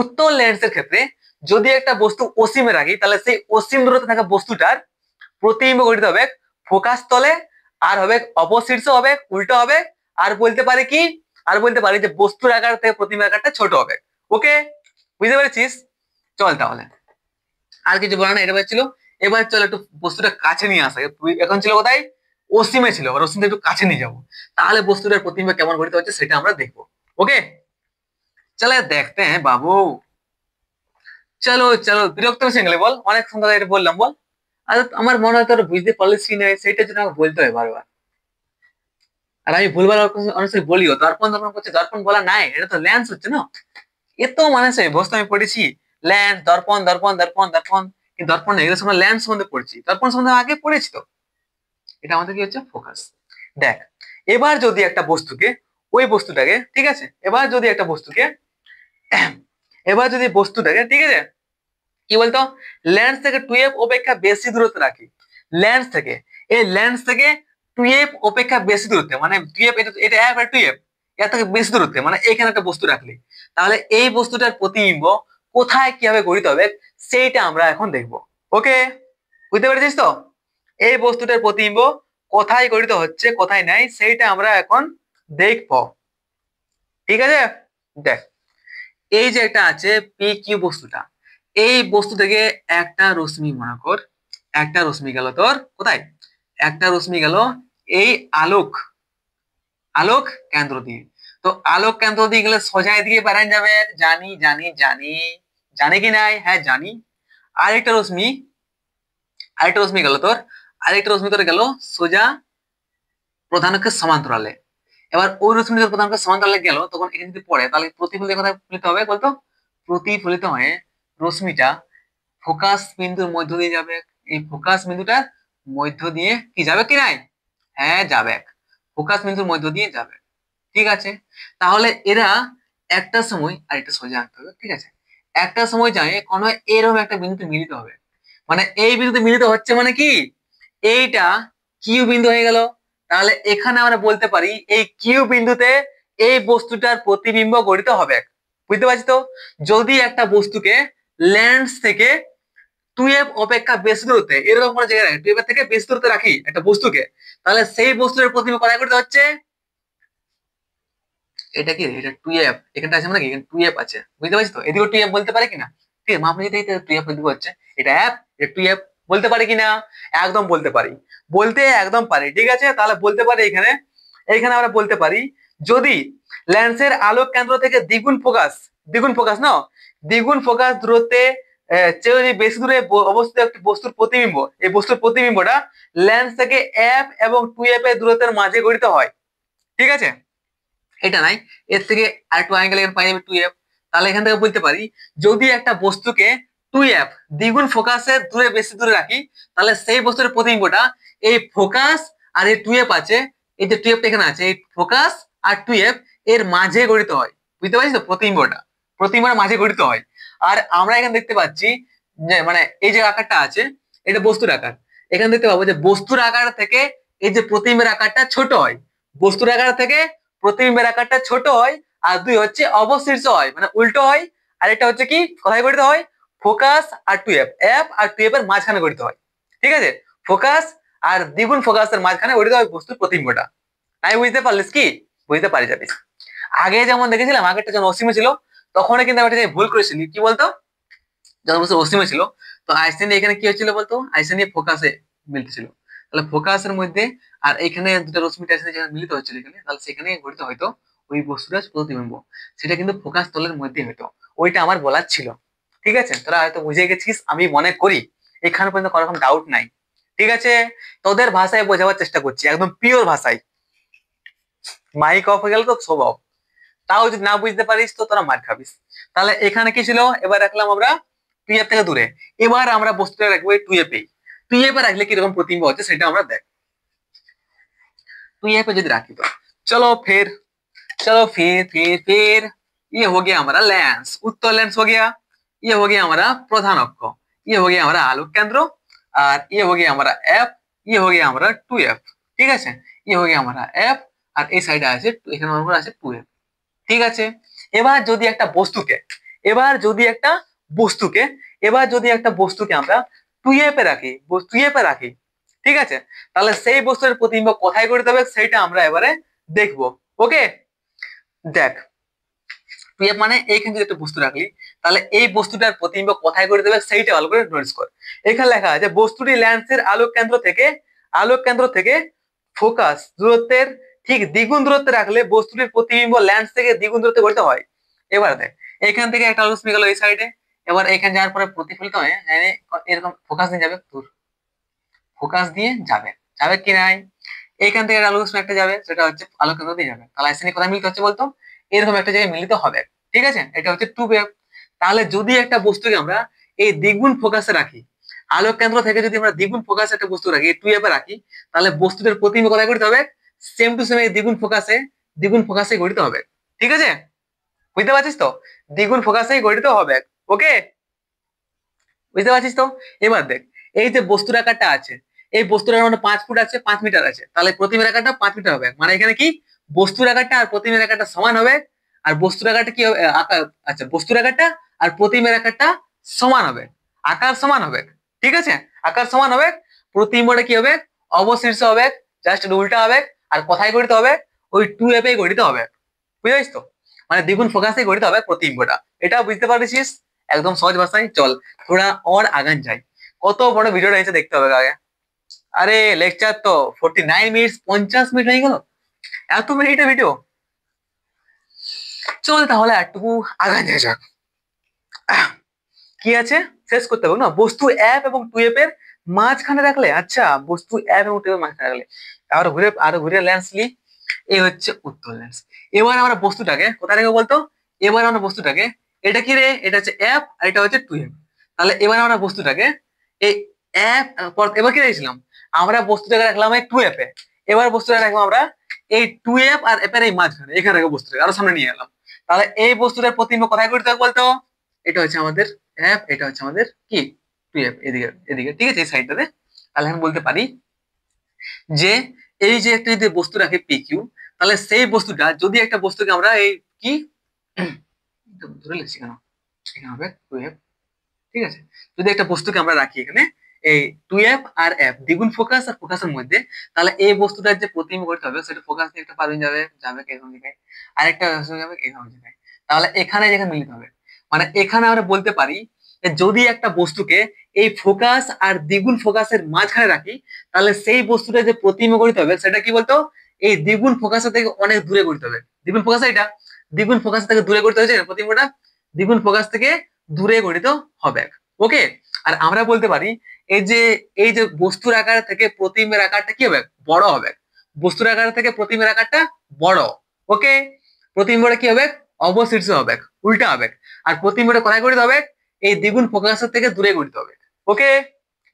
উত্তল লেন্সের ক্ষেত্রে যদি একটা বস্তু অসীমে রাখি, তাহলে সেই অসীম দূরত্বে থাকা বস্তুটার প্রতিবিম্ব গঠিত হবে ফোকাস তলে, আর হবে অপশীর্ষ হবে, উল্টো হবে। আর বলতে পারি কি, আর বলতে পারি যে বস্তুর আকার থেকে প্রতিবিম্ব আকারটা ছোট হবে। ওকে, বুঝতে পেরেছিস? চল তাহলে, আর কিছু বলা না, এটা ছিল। এবার চল একটু বস্তুটা কাছে নিয়ে আসা। এখন ছিল কোথায়, অসীমে ছিল, এবার অসীমটা একটু কাছে নিয়ে যাবো, তাহলে বস্তুটার প্রতিবিম্ব কেমন গঠিত হচ্ছে সেটা আমরা দেখবো। ওকে, চলে দেখতে হ্যাঁ বাবু। চলো চলো, বিরক্ত হচ্ছে গেলে বল, অনেক সুন্দর এটা বললাম বল। আর আমার মনে হয় তোর বুঝতে পারলিস কি না, সেইটা জন্য আমাকে বলতে হয় বারবার। আর আমি ভুলবার অনেক সময় বলিও, দর্পণ দর্পণ করছে, দর্পণ বলা নাই, এটা তো ল্যান্স হচ্ছে না। এত মানুষে বস্তু আমি পড়েছি, ল্যান্স দর্পণ দর্পণ দর্পণ দর্পণ, কিন্তু দর্পণ নেই, এগুলো আমরা ল্যান্স সম্বন্ধে পড়ছি, দর্পণ সম্বন্ধে আগে পড়েছি তো। এটা আমাদের কি হচ্ছে, ফোকাস। দেখ, এবার যদি একটা বস্তুকে, ওই বস্তুটাকে, ঠিক আছে, এবার যদি একটা বস্তুকে, এবার যদি বস্তুটাকে, ঠিক আছে, কি বলতো, লেন্স থেকে 2f অপেক্ষা বেশি দূরত্বে রাখি, লেন্স থেকে, এই লেন্স থেকে 2f অপেক্ষা বেশি দূরত্বে, মানে 2f, এটা f আর 2f, এর থেকে বেশি দূরত্বে, মানে এখানে একটা বস্তু রাখলি, তাহলে এই বস্তুটার প্রতিবিম্ব কোথায় কিভাবে গঠিত হবে সেইটা আমরা এখন দেখবো। ওকে, বুঝতে পেরেছিস তো, এই বস্তুটার প্রতিবিম্ব কোথায় গঠিত হচ্ছে কোথায় নাই সেইটা আমরা এখন দেখবো, ঠিক আছে। দেখ, এই যে একটা আছে পি কিউ বস্তুটা, এই বস্তু থেকে একটা রশ্মি মনে কর, একটা রশ্মি গেল তোর কোথায়, একটা রশ্মি গেল এই আলোক, আলোক কেন্দ্র দিয়ে। তো আলোক কেন্দ্র দিয়ে গেলে সোজা এদিকে বেড়ান যাবে, জানি জানি জানি, জানি কি নাই, হ্যাঁ জানি। আরেকটা রশ্মি, আরেকটা রশ্মি গেল তোর, আরেকটা রশ্মি তোর গেল সোজা প্রধান অক্ষের সমান্তরালে। এবার ওই রশ্মি যখন প্রধান অক্ষের সমান্তরালে গেল, তখন এখানে যদি পড়ে, তাহলে প্রতিফলিত কোথায় ফলিত হবে বলতো, প্রতিফলিত হয়ে রশ্মিটা ফোকাস বিন্দুর মধ্য দিয়ে যাবে, এই ফোকাস বিন্দুটা মধ্য দিয়ে কি যাবে কি নাই? হ্যাঁ যাবে, ফোকাস বিন্দুর মধ্য দিয়ে যাবে। ঠিক আছে, তাহলে এরা একটা সময়, আর এটা সোজা আনতে হবে, ঠিক আছে, একটা সময় যায় কোনো এরকম একটা বিন্দুতে মিলিত হবে। মানে এই বিন্দুতে মিলিত হচ্ছে মানে কি, এইটা কিউ বিন্দু হয়ে গেল। তাহলে এখানে আমরা বলতে পারি এই কিউ বিন্দুতে এই বস্তুটার প্রতিবিম্ব গঠিত হবে। বুঝতে পারছি তো? যদি একটা বস্তুকে লেন্স থেকে 2f অপেক্ষা বেশি দূরত্বে, এরকম কোনো জায়গায় 2f এর থেকে বেশি দূরত্বে রাখি একটা বস্তুকে, তাহলে সেই বস্তুর প্রতিবিম্ব কোথায় গঠিত হচ্ছে? এটা কি, এটা 2f, এখানটা আছে মানে কি, এখানে 2f আছে। বুঝতে পারছিস তো? এদিকে 2f বলতে পারে কিনা? ঠিক আছে, মাপনি যদি 2f এদিকে হচ্ছে, এটা f, এটা 2f, বলতে পারি কিনা? একদম বলতে পারি, বলতে একদম পারি। ঠিক আছে, তাহলে বলতে পারি এখানে, এইখানে আমরা বলতে পারি যদি লেন্সের আলোক কেন্দ্র থেকে দ্বিগুণ ফোকাস না, দ্বিগুণ ফোকাস দূরত্বে চেয়ে যদি বেশি দূরে অবস্থিত একটি বস্তুর প্রতিবিম্ব, এই বস্তুর প্রতিবিম্বটা লেন্স থেকে f এবং 2f এর দূরত্বের মাঝে গঠিত হয়। ঠিক আছে, এটা নাই, এর থেকে আরেকটু অ্যাঙ্গেল এখানে পাই যাবে 2f। তাহলে এখান থেকে বলতে পারি যদি একটা বস্তুকে 2f দ্বিগুণ ফোকাসের দূরে বেশি দূরে রাখি, তাহলে সেই বস্তুর প্রতিবিম্বটা এই ফোকাস আর এই 2f আছে, এই যে 2f এখানে আছে, এই ফোকাস আর 2f এর মাঝে গঠিত হয়। বুঝতে পারছিস তো? প্রতিবিম্বটার মাঝে গঠিত হয়। আর আমরা এখানে দেখতে পাচ্ছি যে মানে এই যে আকারটা আছে, এটা বস্তুর আকার। এখানে দেখতে পাবো যে বস্তুর আকার থেকে এই যে প্রতিবিম্বের আকারটা ছোট হয়, বস্তুর আকার থেকে প্রতিবিম্বের আকারটা ছোট হয়। আর দুই হচ্ছে অবশীর্ষ হয়, মানে উল্টো হয়। আর এটা হচ্ছে কি, কোথায় গঠিত হয়? ফোকাস আর 2f, f আর 2f এর মাঝখানে গঠিত হয়। ঠিক আছে, ফোকাস আর দ্বিগুণ ফোকাসের মাঝখানে গঠিত হয় বস্তুর প্রতিবিম্বটা। নাই বুঝতে পারলিস কি? বুঝতে পারি যাবিস। আগে যেমন দেখেছিলাম, আগেরটা যখন অসীমে ছিল তখন কিন্তু আমি একটা ভুল করেছিলি, কি বলতো? যখন বস্তু অসীমে ছিল তো আইসেন এখানে কি হচ্ছিল বলতো, আইসেন ফোকাসে মিলতেছিল। তাহলে ফোকাসের মধ্যে আর এখানে দুটো রশ্মিটা এসে যেখানে মিলিত হচ্ছিল এখানে, তাহলে সেখানে গঠিত হয়তো ওই বস্তুটার প্রতিবিম্ব, সেটা কিন্তু ফোকাস তলের মধ্যে হইতো। ওইটা আমার বলার ছিল। ঠিক আছে, তোরা হয়তো বুঝে গেছিস আমি মনে করি, এখানে পর্যন্ত কোনো রকম ডাউট নাই। ঠিক আছে, তোদের ভাষায় বোঝাবার চেষ্টা করছি, একদম পিওর ভাষায়। মাইক অফ হয়ে গেল তো স্বভাব, তাও যদি না বুঝতে পারিস তো তোরা মার খাবিস। তাহলে এখানে কি ছিল, এবার রাখলাম আমরা 2f থেকে দূরে। এবার আমরা বস্তুটা রাখবো 2f এ। 2f এ রাখলে কিরকম প্রতিবিম্ব হচ্ছে সেটা আমরা দেখ। 2f पे यदि राखी तो चलो फिर ये हो गया हमारा लेंस, उत्तल लेंस हो गया। ये हो गया हमारा प्रधान अक्ष, ये हो गया हमारा आलोक केंद्र, और ये हो गया हमारा एफ, ये हो गया हमारा 2f। ঠিক আছে, ये हो गया हमारा एफ, আর এই সাইডে আছে এখানে আমার আছে 2f। ঠিক আছে, এবার যদি একটা বস্তুকে এবার যদি একটা বস্তুকে এবার যদি একটা বস্তুকে আমরা 2f এ রাখি, 2f এ রাখি, ঠিক আছে, তাহলে সেই বস্তুর প্রতিবিম্ব কোথায় গঠিত হবে সেটা আমরা এবারে দেখবো। ওকে, দেখ 2f মানে এইখানে যদি একটা বস্তু রাখলি, তাহলে এই বস্তুটার প্রতিবিম্ব কোথায় গঠিত হবে সেইটা ভালো করে নোটিস কর। এখানে লেখা আছে বস্তুটি লেন্সের আলোক কেন্দ্র থেকে ফোকাস দূরত্বের ঠিক দ্বিগুণ দূরত্বে রাখলে বস্তুটির প্রতিবিম্ব লেন্স থেকে দ্বিগুণ দূরত্বে গঠিত হয়। এবার দেখ, এখান থেকে একটা রশ্মি গেল এই সাইডে, এবার এখানে যাওয়ার পরে প্রতিফলিত হয়ে এরকম ফোকাস দিয়ে যাবে, ফোকাস দিয়ে যাবে, যাবে কি নাই? এইখান থেকে আলোক রশ্মি একটা যাবে, সেটা হচ্ছে আলোক কেন্দ্র দিয়ে যাবে। তাহলে আইসেনিক কোথায় মিলিত হচ্ছে বলতো? এরকম একটা জায়গায় মিলিত হবে। ঠিক আছে, এটা হচ্ছে 2f। তাহলে যদি একটা বস্তুকে আমরা এই দ্বিগুণ ফোকাসে রাখি, আলোক কেন্দ্র থেকে যদি আমরা দ্বিগুণ ফোকাসে একটা বস্তু রাখি, 2f এ রাখি, তাহলে বস্তুটার প্রতিবিম্ব কোথায় গঠিত হবে? সেম টু সেম এই দ্বিগুণ ফোকাসে গঠিত হবে। ঠিক আছে, বুঝতে পারছিস তো? দ্বিগুণ ফোকাসেই গঠিত হবে। ওকে, বুঝতে পারছিস তো? এবার দেখ, এই যে বস্তুর আকারটা আছে, এই বস্তুর আকার 5 ফুট আছে, 5 মিটার আছে, তাহলে প্রতিবিম্বের আকারটা 5 মিটার হবে। মানে এখানে কি, বস্তুর আকারটা আর প্রতিবিম্বের আকারটা সমান হবে। আর বস্তুর আকারটা কি হবে, আকার, আচ্ছা, বস্তুর আকারটা আর প্রতিবিম্বের আকারটা সমান হবে, আকার সমান হবে। ঠিক আছে, আকার সমান হবে, প্রতিবিম্বটা কি হবে, অবশীর্ষ হবে, জাস্ট উল্টা হবে। আর কোথায় গঠিত হবে? ওই 2f এ গঠিত হবে। বুঝতে পারছিস তো? মানে দ্বিগুণ ফোকাসে গঠিত হবে প্রতিবিম্বটা। এটা বুঝতে পারছিস? একদম সহজ ভাষায় চল थोड़ा और আগান যাই। কত বড় ভিডিওটা হয়েছে দেখতে হবে আগে। আরে লেকচার তো 49 মিনিট, 50 মিনিট হয়ে গেল, এত মিনিটের ভিডিও। চল তাহলে একটুকু আগান যাই যাক। কি আছে, শেষ করতে হবে না, বস্তু এফ এবং 2f এর মাঝখানে রাখলে, আচ্ছা বস্তু এফ এবং 2f এর মাঝখানে রাখলে, আরো ঘুরে লেন্স লি, এই হচ্ছে উত্তল লেন্স। এবার আমরা বস্তুটাকে কোথায় রেখে বলতো? এবার আমরা বস্তুটাকে, এটা কি রে, এটা হচ্ছে এফ আর এটা হচ্ছে 2f। তাহলে এবার আমরা বস্তুটাকে এই এফ, এবার কি রেখেছিলাম, আমরা বস্তুটাকে রাখলাম এই 2f এ, এবার বস্তুটা রাখবো আমরা এই 2f আর f এর এই মাঝখানে, এখানে রাখবো বস্তুটাকে, আরো সামনে নিয়ে গেলাম। তাহলে এই বস্তুটার প্রতিবিম্ব কোথায় গঠিত হবে বলতো? এটা হচ্ছে আমাদের f, এটা হচ্ছে আমাদের কি 2f, এদিকে এদিকে, ঠিক আছে, এই সাইডটাতে। তাহলে আমি বলতে পারি যে এই যে একটা যদি বস্তু রাখে PQ, তাহলে সেই বস্তুটা যদি একটা বস্তুকে আমরা এই কি ধরে লিখছি কেন, এখানে হবে 2f, ঠিক আছে, যদি একটা বস্তুকে আমরা রাখি এখানে এই 2f আর f দ্বিগুণ ফোকাস আর ফোকাসের মধ্যে, তাহলে এই বস্তুটার যে প্রতিবিম্ব করতে হবে সেটা ফোকাস দিয়ে একটা পারবিন যাবে যাবে এরকম দিকে, আরেকটা যাবে এরকম দিকে, তাহলে এখানে যেখানে মিলিত হবে, মানে এখানে আমরা বলতে পারি যে যদি একটা বস্তুকে এই ফোকাস আর দ্বিগুণ ফোকাসের মাঝখানে রাখি, তাহলে সেই বস্তুটা যে প্রতিবিম্ব করতে হবে সেটা কি বলতো, এই দ্বিগুণ ফোকাসের থেকে অনেক দূরে করতে হবে। দ্বিগুণ ফোকাস এটা দ্বিগুণ ফোকাস থেকে দূরে করতে হয়েছে প্রতিবিম্বটা, দ্বিগুণ ফোকাস থেকে দূরে গঠিত হবে। ওকে, আর আমরা বলতে পারি এই যে বস্তুর আকার থেকে প্রতিবিম্বের আকারটা কি হবে, বড় হবে। বস্তুর আকার থেকে প্রতিবিম্বের আকারটা বড়। ওকে, প্রতিবিম্বটা কি হবে, অবশীর্ষ হবে, উল্টা হবে। আর প্রতিবিম্বটা কোথায় গঠিত হবে, এই দ্বিগুণ ফোকাসের থেকে দূরে গঠিত হবে। ওকে,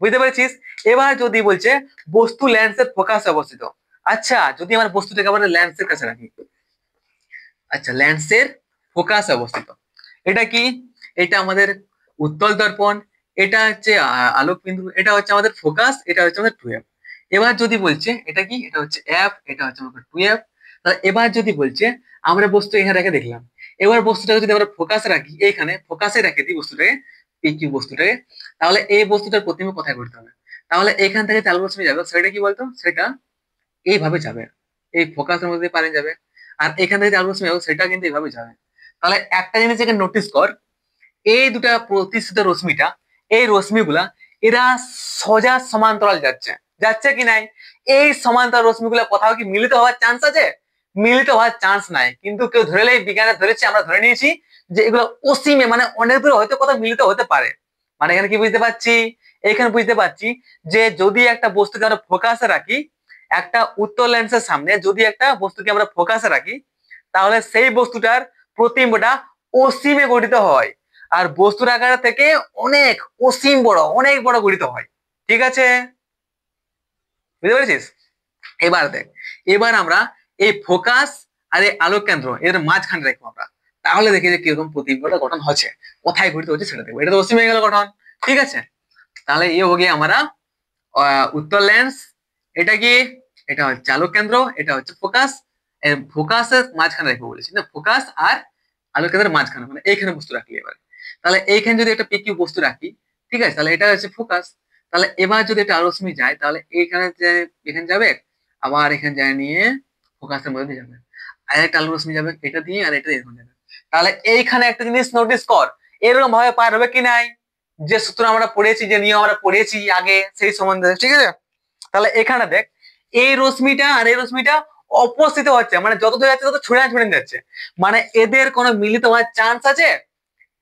বুঝতে পেরেছিস? এবার যদি বলছে বস্তু লেন্সের ফোকাসে অবস্থিত, আচ্ছা যদি আমার বস্তুটাকে আমরা লেন্সের কাছে রাখি, আচ্ছা লেন্সের ফোকাসে অবস্থিত, এটা কি, এটা আমাদের উত্তল দর্পণ, এটা হচ্ছে আলোক বিন্দু, এটা হচ্ছে আমাদের ফোকাস, এটা হচ্ছে আমাদের 2f। এবার যদি বলছে এটা কি, এটা হচ্ছে f, এটা হচ্ছে আমাদের 2f। তাহলে এবার যদি বলছে আমরা বস্তু এখানে রেখে দেখলাম, এবার বস্তুটাকে যদি আমরা ফোকাসে রাখি, এইখানে ফোকাসে রেখে দিই বস্তুটাকে, PQ বস্তুটাকে, তাহলে এই বস্তুটার প্রতিবিম্ব কোথায় করতে হবে? তাহলে এখান থেকে চালু রশ্মি যাবে, সেটা কি বলতো, সেটা এইভাবে যাবে, এই ফোকাসের মধ্যে পারে যাবে। আর এখান থেকে চালু রশ্মি যাবে, সেটা কিন্তু এইভাবে যাবে। তাহলে একটা জিনিস এখানে নোটিস কর, এই দুটা প্রতিষ্ঠিত রশ্মিটা, এই রশ্মিগুলা এরা সোজা সমান্তরাল যাচ্ছে, যাচ্ছে কি নাই? এই সমান্তরাল রশ্মিগুলা কোথাও কি মিলিত হওয়ার চান্স আছে? মিলিত হওয়ার চান্স নাই, কিন্তু কেউ ধরে বিজ্ঞানে ধরেছে, আমরা ধরে নিয়েছি যে এগুলো অসীমে, মানে অনেক দূরে হয়তো কোথাও মিলিত হতে পারে। মানে এখানে কি বুঝতে পারছি, এখানে বুঝতে পারছি যে যদি একটা বস্তুকে আমরা ফোকাসে রাখি, একটা উত্তল লেন্সের সামনে যদি একটা বস্তুকে আমরা ফোকাসে রাখি, তাহলে সেই বস্তুটার প্রতিবিম্বটা অসীমে গঠিত হয়, আর বস্তুর আকার থেকে অনেক অসীম বড়, অনেক বড় গঠিত হয়। ঠিক আছে, বুঝতে পেরেছিস? এবার দেখ, এবার আমরা এই ফোকাস আর এই আলোক কেন্দ্র এর মাঝখানে রাখবো আমরা, তাহলে দেখি যে কিরকম প্রতিবিম্বটা গঠন হচ্ছে, কোথায় গঠিত হচ্ছে সেটা দেখবো। এটা তো অসীম হয়ে গেল গঠন, ঠিক আছে। তাহলে এই হোক আমরা উত্তল লেন্স, এটা কি, এটা হচ্ছে আলোক কেন্দ্র, এটা হচ্ছে ফোকাস, ফোকাসের মাঝখানে রাখবো বলেছি না, ফোকাস আর আলোক কেন্দ্রের মাঝখানে, মানে এইখানে বস্তু রাখলি এবার। তাহলে এইখানে যদি একটা PQ বস্তু রাখি, ঠিক আছে, তাহলে এটা হচ্ছে ফোকাস। তাহলে এবার যদি একটা আলো রশ্মি যায়, তাহলে এইখানে যে এখানে যাবে, আবার এখানে যায় নিয়ে ফোকাসের মধ্যে দিয়ে যাবে, আর একটা আলো রশ্মি যাবে এটা দিয়ে, আর এটা এরকম যাবে। তাহলে এইখানে একটা জিনিস নোটিস কর, এরকম ভাবে পার হবে কি নাই, যে সূত্র আমরা পড়েছি, যে নিয়ম আমরা পড়েছি আগে সেই সম্বন্ধে, ঠিক আছে। তাহলে এখানে দেখ, এই রশ্মিটা আর এই রশ্মিটা অপস্থিত হচ্ছে, মানে যত দূর যাচ্ছে তত ছুড়ে ছুড়ে যাচ্ছে, মানে এদের কোনো মিলিত হওয়ার চান্স আছে?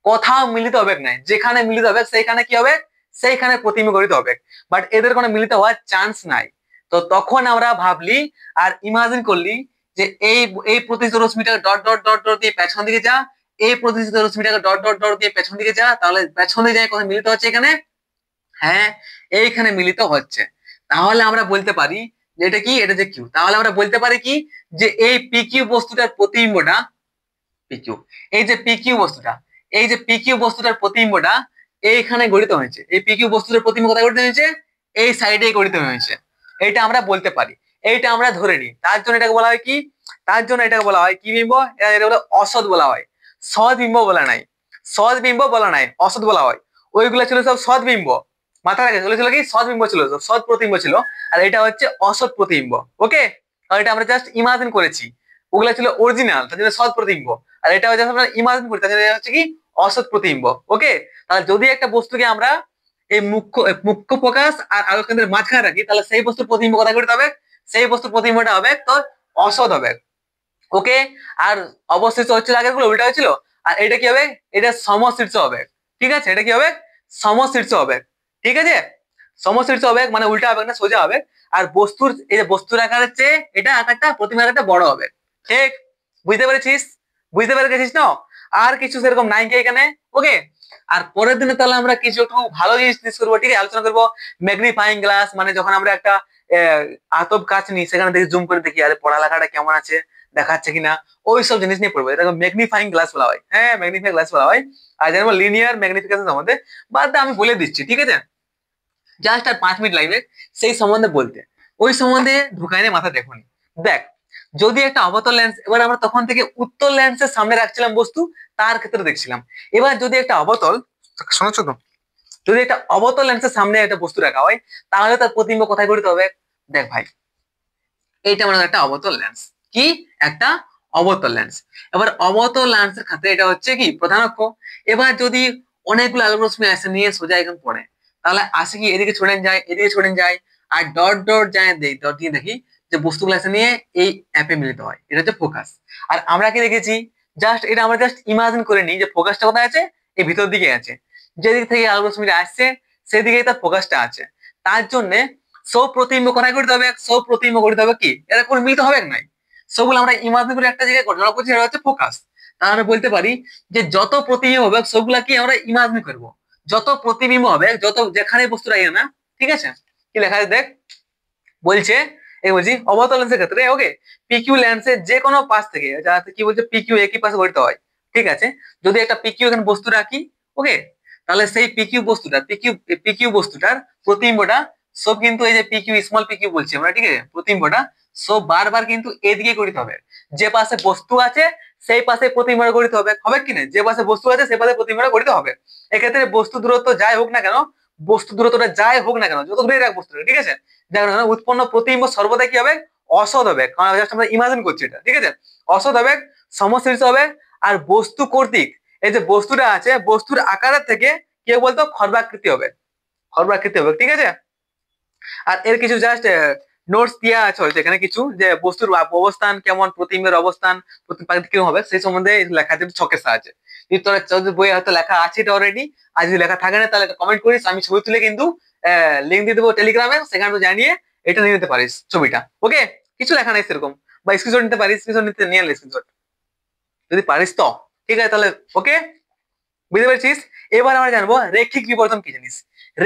কোথাও মিলিত হবে না, যেখানে মিলিত হবে সেইখানে কি হবে, সেইখানে প্রতিবিম্ব গঠিত হবে, বাট এদের কোনো মিলিত হওয়ার চান্স নাই। তো তখন আমরা ভাবলি আর ইমাজিন করলি যে এই এই প্রতিষ্ঠিত রশ্মিটাকে ডট ডট ডট ডট দিয়ে পেছন দিকে যা, এই প্রতিষ্ঠিত রশ্মিটাকে ডট ডট ডট দিয়ে পেছন দিকে যা, তাহলে পেছন দিকে যায় কোথায় মিলিত হচ্ছে এখানে, হ্যাঁ এইখানে মিলিত হচ্ছে। তাহলে আমরা বলতে পারি যে এটা কি, এটা যে কিউ, তাহলে আমরা বলতে পারি কি, যে এই PQ বস্তুটার প্রতিবিম্বটা, PQ, এই যে PQ বস্তুটা, এই যে PQ বস্তুটার প্রতিবিম্বটা এইখানে গঠিত হয়েছে, এই PQ বস্তুটার প্রতিবিম্ব কোথায় গঠিত হয়েছে, এই সাইডে গঠিত হয়েছে। এটা আমরা বলতে পারি, এইটা আমরা ধরে নিই। তার জন্য এটাকে বলা হয় কি, তার জন্য এটাকে বলা হয় কি বিম্ব, এটা বলে অসৎ বলা হয়, সৎ বিম্ব বলা নাই, সৎ বিম্ব বলা নাই, অসৎ বলা হয়। ওইগুলো ছিল সব সৎ বিম্ব, মাথায় রাখে, ছিল কি সৎ বিম্ব ছিল, সৎ প্রতিবিম্ব ছিল, আর এটা হচ্ছে অসৎ প্রতিবিম্ব। ওকে, আর এটা আমরা জাস্ট ইমাজিন করেছি, ওগুলা ছিল অরিজিনাল, তার জন্য সৎ প্রতিবিম্ব, আর এটা হচ্ছে আমরা ইমাজিন করি, তার জন্য হচ্ছে কি অসৎ প্রতিবিম্ব। ওকে, তাহলে যদি একটা বস্তুকে আমরা এই মুখ্য মুখ্য প্রকাশ আর আলোক কেন্দ্রের মাঝখানে রাখি, তাহলে সেই বস্তুর প্রতিবিম্ব কোথায় গঠিত হবে, সেই বস্তুর প্রতিবিম্বটা হবে তোর অসৎ হবে। ওকে, আর অবশিষ্ট হচ্ছিল আগের গুলো উল্টা হয়েছিল, আর এটা কি হবে, এটা সমশীর্ষ হবে। ঠিক আছে, এটা কি হবে, সমশীর্ষ হবে। ঠিক আছে, সমশীর্ষ হবে মানে উল্টা হবে না, সোজা হবে। আর বস্তুর এই যে বস্তুর আকারের চেয়ে এটা আকারটা, প্রতিমার আকারটা বড় হবে। ঠিক, বুঝতে পেরেছিস? বুঝতে পেরে গেছিস না? আর কিছু সেরকম নাই কি এখানে? ওকে, আর পরের দিনে তাহলে আমরা কিছু একটু ভালো জিনিস ডিসকাস করবো, ঠিক আছে? আলোচনা করবো ম্যাগনিফাইং গ্লাস, মানে যখন আমরা একটা আতপ কাচ নিই সেখানে দেখি জুম করে দেখি আরে পড়ালেখাটা কেমন আছে, দেখাচ্ছে কিনা, ওই সব জিনিস নিয়ে পড়বো। এটাকে ম্যাগনিফাইং গ্লাস বলা হয়, হ্যাঁ ম্যাগনিফাইং গ্লাস বলা হয়। আর জানবো লিনিয়ার ম্যাগনিফিকেশন সম্বন্ধে, বাদ আমি বলে দিচ্ছি, ঠিক আছে? জাস্ট আর 5 মিনিট লাগবে সেই সম্বন্ধে বলতে, ওই সম্বন্ধে ঢুকাই নিয়ে মাথা দেখুন। দেখ, যদি একটা অবতল লেন্স, এবার আমরা তখন থেকে উত্তল লেন্সের সামনে রাখছিলাম বস্তু, তার ক্ষেত্রে দেখছিলাম। এবার যদি একটা অবতল, শোনাচ্ছ তো, যদি একটা অবতল লেন্সের সামনে একটা বস্তু রাখা হয়, তাহলে তার প্রতিবিম্ব কোথায় গঠিত হবে? দেখ ভাই, এইটা আমাদের একটা অবতল লেন্স, কি একটা অবতল লেন্স। এবার অবতল লেন্সের ক্ষেত্রে এটা হচ্ছে কি প্রধান অক্ষ। এবার যদি অনেকগুলো আলোক রশ্মি আসে নিয়ে সোজা এখানে পড়ে, তাহলে আসে কি এদিকে ছড়েন যায়, এদিকে ছড়েন যায়, আর ডট ডট যায়, ডট দিয়ে দেখি যে বস্তুগুলো আসে নিয়ে এই অ্যাপে মিলিত হয়, এটা হচ্ছে ফোকাস। আর আমরা কি দেখেছি, জাস্ট এটা আমরা জাস্ট ইমাজিন করে নিই যে ফোকাসটা কোথায় আছে, এই ভিতর দিকে আছে, যেদিক থেকে আলোক রশ্মিটা আসছে সেদিকেই তার ফোকাসটা আছে। তার জন্য সব প্রতিবিম্ব কোথায় গঠিত হবে? সব প্রতিবিম্ব গঠিত হবে কি, এরা কোনো মিলিত হবে নাই, সবগুলো আমরা ইমাজিন করে একটা জায়গায় ঘটনা করছি, সেটা হচ্ছে ফোকাস। তাহলে বলতে পারি যে যত প্রতিবিম্ব হবে সবগুলা কি আমরা ইমাজিন করবো, যত প্রতিবিম্ব হবে, যত যেখানে বস্তু রাখি না, ঠিক আছে? কি লেখা আছে দেখ, বলছে এই বলছি অবতল লেন্সের ক্ষেত্রে, ওকে, পিকিউ লেন্সের যে কোনো পাশ থেকে, যাতে কি বলছে পিকিউ একই পাশে গঠিত হয়, ঠিক আছে? যদি একটা পিকিউ এখানে বস্তু রাখি, ওকে, তাহলে সেই পিকিউ বস্তুটা, পিকিউ বস্তুটার প্রতিবিম্বটা সব কিন্তু এই যে পিকিউ স্মল পিকিউ বলছি আমরা, ঠিক আছে? প্রতিবিম্বটা সব বারবার কিন্তু এদিকে গঠিত হবে, যে পাশে বস্তু আছে সেই পাশে প্রতিবিম্ব গঠিত হবে, হবে কি না? যে পাশে বস্তু আছে সেই পাশে প্রতিবিম্ব গঠিত হবে। এক্ষেত্রে বস্তু দূরত্ব যাই হোক না কেন, বস্তু দূরত্বটা যাই হোক না কেন, যত দূরে রাখ বস্তুটা, ঠিক আছে, যার কারণে উৎপন্ন প্রতিবিম্ব সর্বদা কি হবে? অসৎ হবে, কারণ জাস্ট আমরা ইমাজিন করছি এটা, ঠিক আছে? অসৎ হবে, সমশীর্ষ হবে। আর বস্তু কর্তৃক এই যে বস্তুটা আছে, বস্তুর আকারের থেকে কি বলতো খর্বাকৃতি হবে, খর্বাকৃতি হবে, ঠিক আছে? আর এর কিছু জাস্ট নোটস দেওয়া আছে হয়তো এখানে কিছু, যে বস্তুর অবস্থান কেমন, প্রতিবিম্বের অবস্থান প্রতিপাদিত কিরকম হবে, সেই সম্বন্ধে লেখা আছে ছকের সাহায্যে। যদি তোর বইয়ে হয়তো লেখা আছে এটা অলরেডি, আর যদি লেখা থাকে না তাহলে কমেন্ট করিস, আমি ছবি তুলে কিন্তু লিঙ্ক দিয়ে দেবো টেলিগ্রামে, সেখানে তো জানিয়ে এটা নিয়ে নিতে পারিস ছবিটা, ওকে? কিছু লেখা নাই সেরকম, বা স্ক্রিনশট নিতে পারিস, স্ক্রিনশট নিতে নিয়ে আনলে স্ক্রিনশট যদি পারিস তো, ঠিক আছে? তাহলে ওকে, বুঝতে পেরেছিস? এবার আমরা জানবো রেখিক বিবর্ধন কি জিনিস,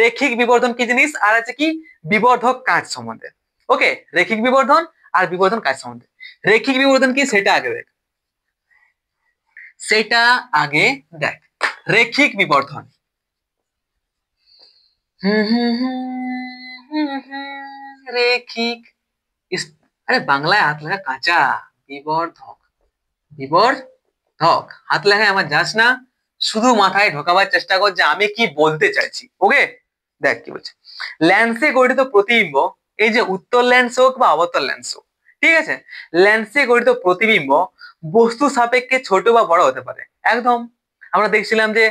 রেখিক বিবর্ধন কি জিনিস, আর আছে কি বিবর্ধক কাজ সম্বন্ধে, ওকে? রেখিক বিবর্ধন আর বিবর্ধন কাজ সম্বন্ধে। রেখিক বিবর্ধন কি সেটা আগে দেখ, সেটা আগে দেখ, রেখিক বিবর্ধন, রেখিক, আরে বাংলায় হাত লেখা কাঁচা, বিবর্ধক, বিবর্ধক হাত লেখায় আমার যাস না, শুধু মাথায় ঢোকাবার চেষ্টা কর যে আমি কি বলতে চাইছি, ওকে? দেখ কি বলছে, ল্যান্সে গঠিত প্রতিবিম্ব, এই যে উত্তল লেন্স হোক বা অবতল লেন্স হোক, ঠিক আছে, ল্যান্সে গঠিত প্রতিবিম্ব বস্তু সাপেক্ষে ছোট বা বড় হতে পারে, একদম। আমরা দেখছিলাম যে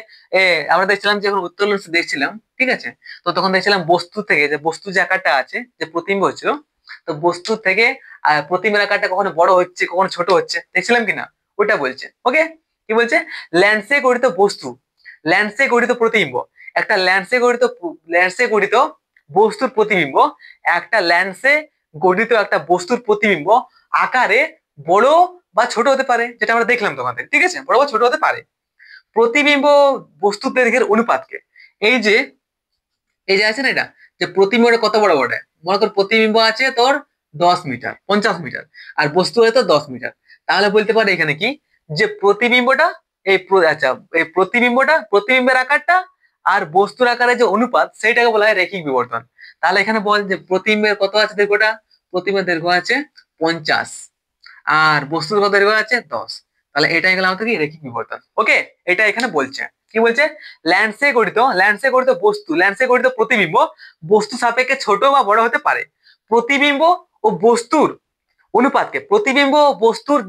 যখন উত্তল লেন্স দেখছিলাম, ঠিক আছে, তো তখন দেখছিলাম বস্তু থেকে, যে বস্তু যে আকারটা আছে, যে প্রতিবিম্ব হচ্ছিল, তো বস্তু থেকে প্রতিবিম্বের আকারটা কখনো বড় হচ্ছে কখনো ছোট হচ্ছে, দেখছিলাম কিনা, ওটা বলছে, ওকে? কি বলছে, ল্যান্সে গঠিত বস্তু, ল্যান্সে গঠিত প্রতিবিম্ব, একটা ল্যান্সে গঠিত বস্তুর প্রতিবিম্ব, একটা ল্যান্সে গঠিত একটা বস্তুর প্রতিবিম্ব আকারে বড় বা ছোট হতে পারে, যেটা আমরা দেখলাম তোমাদের, ঠিক আছে? বড় বা ছোট হতে পারে। প্রতিবিম্ব বস্তুর দৈর্ঘ্যের অনুপাতকে, এই যে এই যে আছে না এটা, যে প্রতিবিম্বটা কত বড় বড়, মনে কর প্রতিবিম্ব আছে তোর 10 মিটার 50 মিটার, আর বস্তু হয়তো 10 মিটার, তাহলে বলতে পারে এখানে কি, যে প্রতিবিম্বটা আচ্ছা, এই প্রতিবিম্বের আকারটা আর বস্তুর আকারের যে অনুপাত, সেটাকে বলা হয় রেখিক বিবর্ধন। তাহলে এখানে বল যে প্রতিবিম্বের কত আছে দৈর্ঘ্যটা, প্রতিবিম্বের দৈর্ঘ্য আছে 50, আর বস্তুর কত দৈর্ঘ্য আছে 10, তাহলে এটাই গেল আমাদের কি রেখিক বিবর্ধন, ওকে? এটা এখানে বলছে, কি বলছে, ল্যান্সে গঠিত বস্তু, ল্যান্সে গঠিত প্রতিবিম্ব বস্তু সাপেক্ষে ছোট বা বড় হতে পারে, প্রতিবিম্ব ও বস্তুর অনুপাতকে, প্রতিবিম্ব ও বস্তুর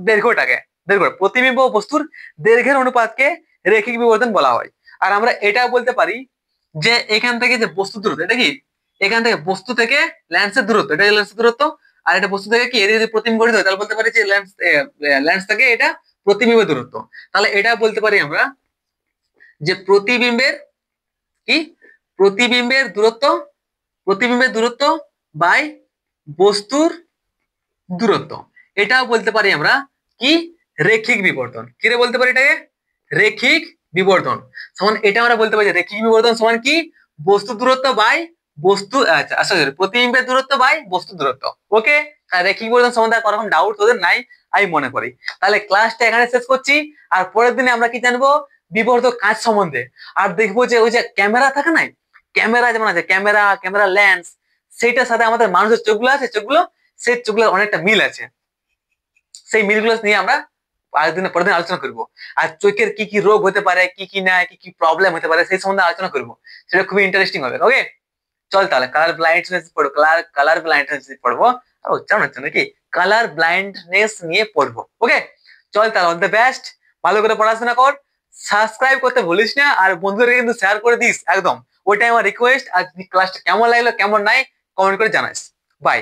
প্রতিবিম্ব ও বস্তুর দৈর্ঘ্যের অনুপাতকে রেখিক বিবর্ধন বলা হয়। আর আমরা এটা বলতে পারি যে এখান থেকে যে বস্তু দূরত্ব, এটা কি, এখান থেকে বস্তু থেকে ল্যান্সের দূরত্ব, এটা ল্যান্সের দূরত্ব, আর এটা বস্তু থেকে কি এদিকে যদি প্রতিবিম্ব গঠিত হয়, তাহলে বলতে পারি যে ল্যান্স থেকে এটা প্রতিবিম্বের দূরত্ব। তাহলে এটা বলতে পারি আমরা যে প্রতিবিম্বের কি, প্রতিবিম্বের দূরত্ব, প্রতিবিম্বের দূরত্ব বাই বস্তুর দূরত্ব, এটাও বলতে পারি আমরা কি, রেখিক বিবর্ধন। কি রে বলতে পারি এটাকে, রেখিক বিবর্ধন সমান এটা আমরা বলতে পারি যে রেখিক বিবর্ধন সমান কি বস্তু দূরত্ব বাই বস্তু আচ্ছা সরি প্রতিবিম্বের দূরত্ব বাই বস্তু দূরত্ব। ওকে, রেখিক বিবর্ধন সম্বন্ধে কোনো রকম ডাউট তোদের নাই আমি মনে করি। তাহলে ক্লাসটা এখানে শেষ করছি, আর পরের দিনে আমরা কি জানবো বিবর্ধক কাঁচ সম্বন্ধে। আর দেখবো যে ওই যে ক্যামেরা থাকে না, ক্যামেরা যেমন আছে ক্যামেরা লেন্স, সেইটার সাথে আমাদের মানুষের চোখগুলো আছে সেই চোখগুলোর অনেকটা মিল আছে। সেই মিলগুলো নিয়ে আমরা পরের দিন আলোচনা করবো। আর চোখের কি কি রোগ হতে পারে, কি কি না কি কি প্রবলেম হতে পারে সেই সম্বন্ধে আলোচনা করবো। সেটা খুবই ইন্টারেস্টিং হবে। ওকে, চল তাহলে কালার ব্লাইন্ডনেস পড়বো, কালার ব্লাইন্ডনেস পড়বো। ও জানো নাকি কালার ব্লাইন্ডনেস নিয়ে পড়বো। ওকে, চল তাহলে অল দ্য বেস্ট, ভালো করে পড়াশোনা কর, সাবস্ক্রাইব করতে ভুলিস না, আর বন্ধুদেরকে কিন্তু শেয়ার করে দিস একদম। ওইটাই আমার রিকোয়েস্ট। আর ক্লাসটা কেমন লাগলো কেমন নাই কমেন্ট করে জানাস। বাই।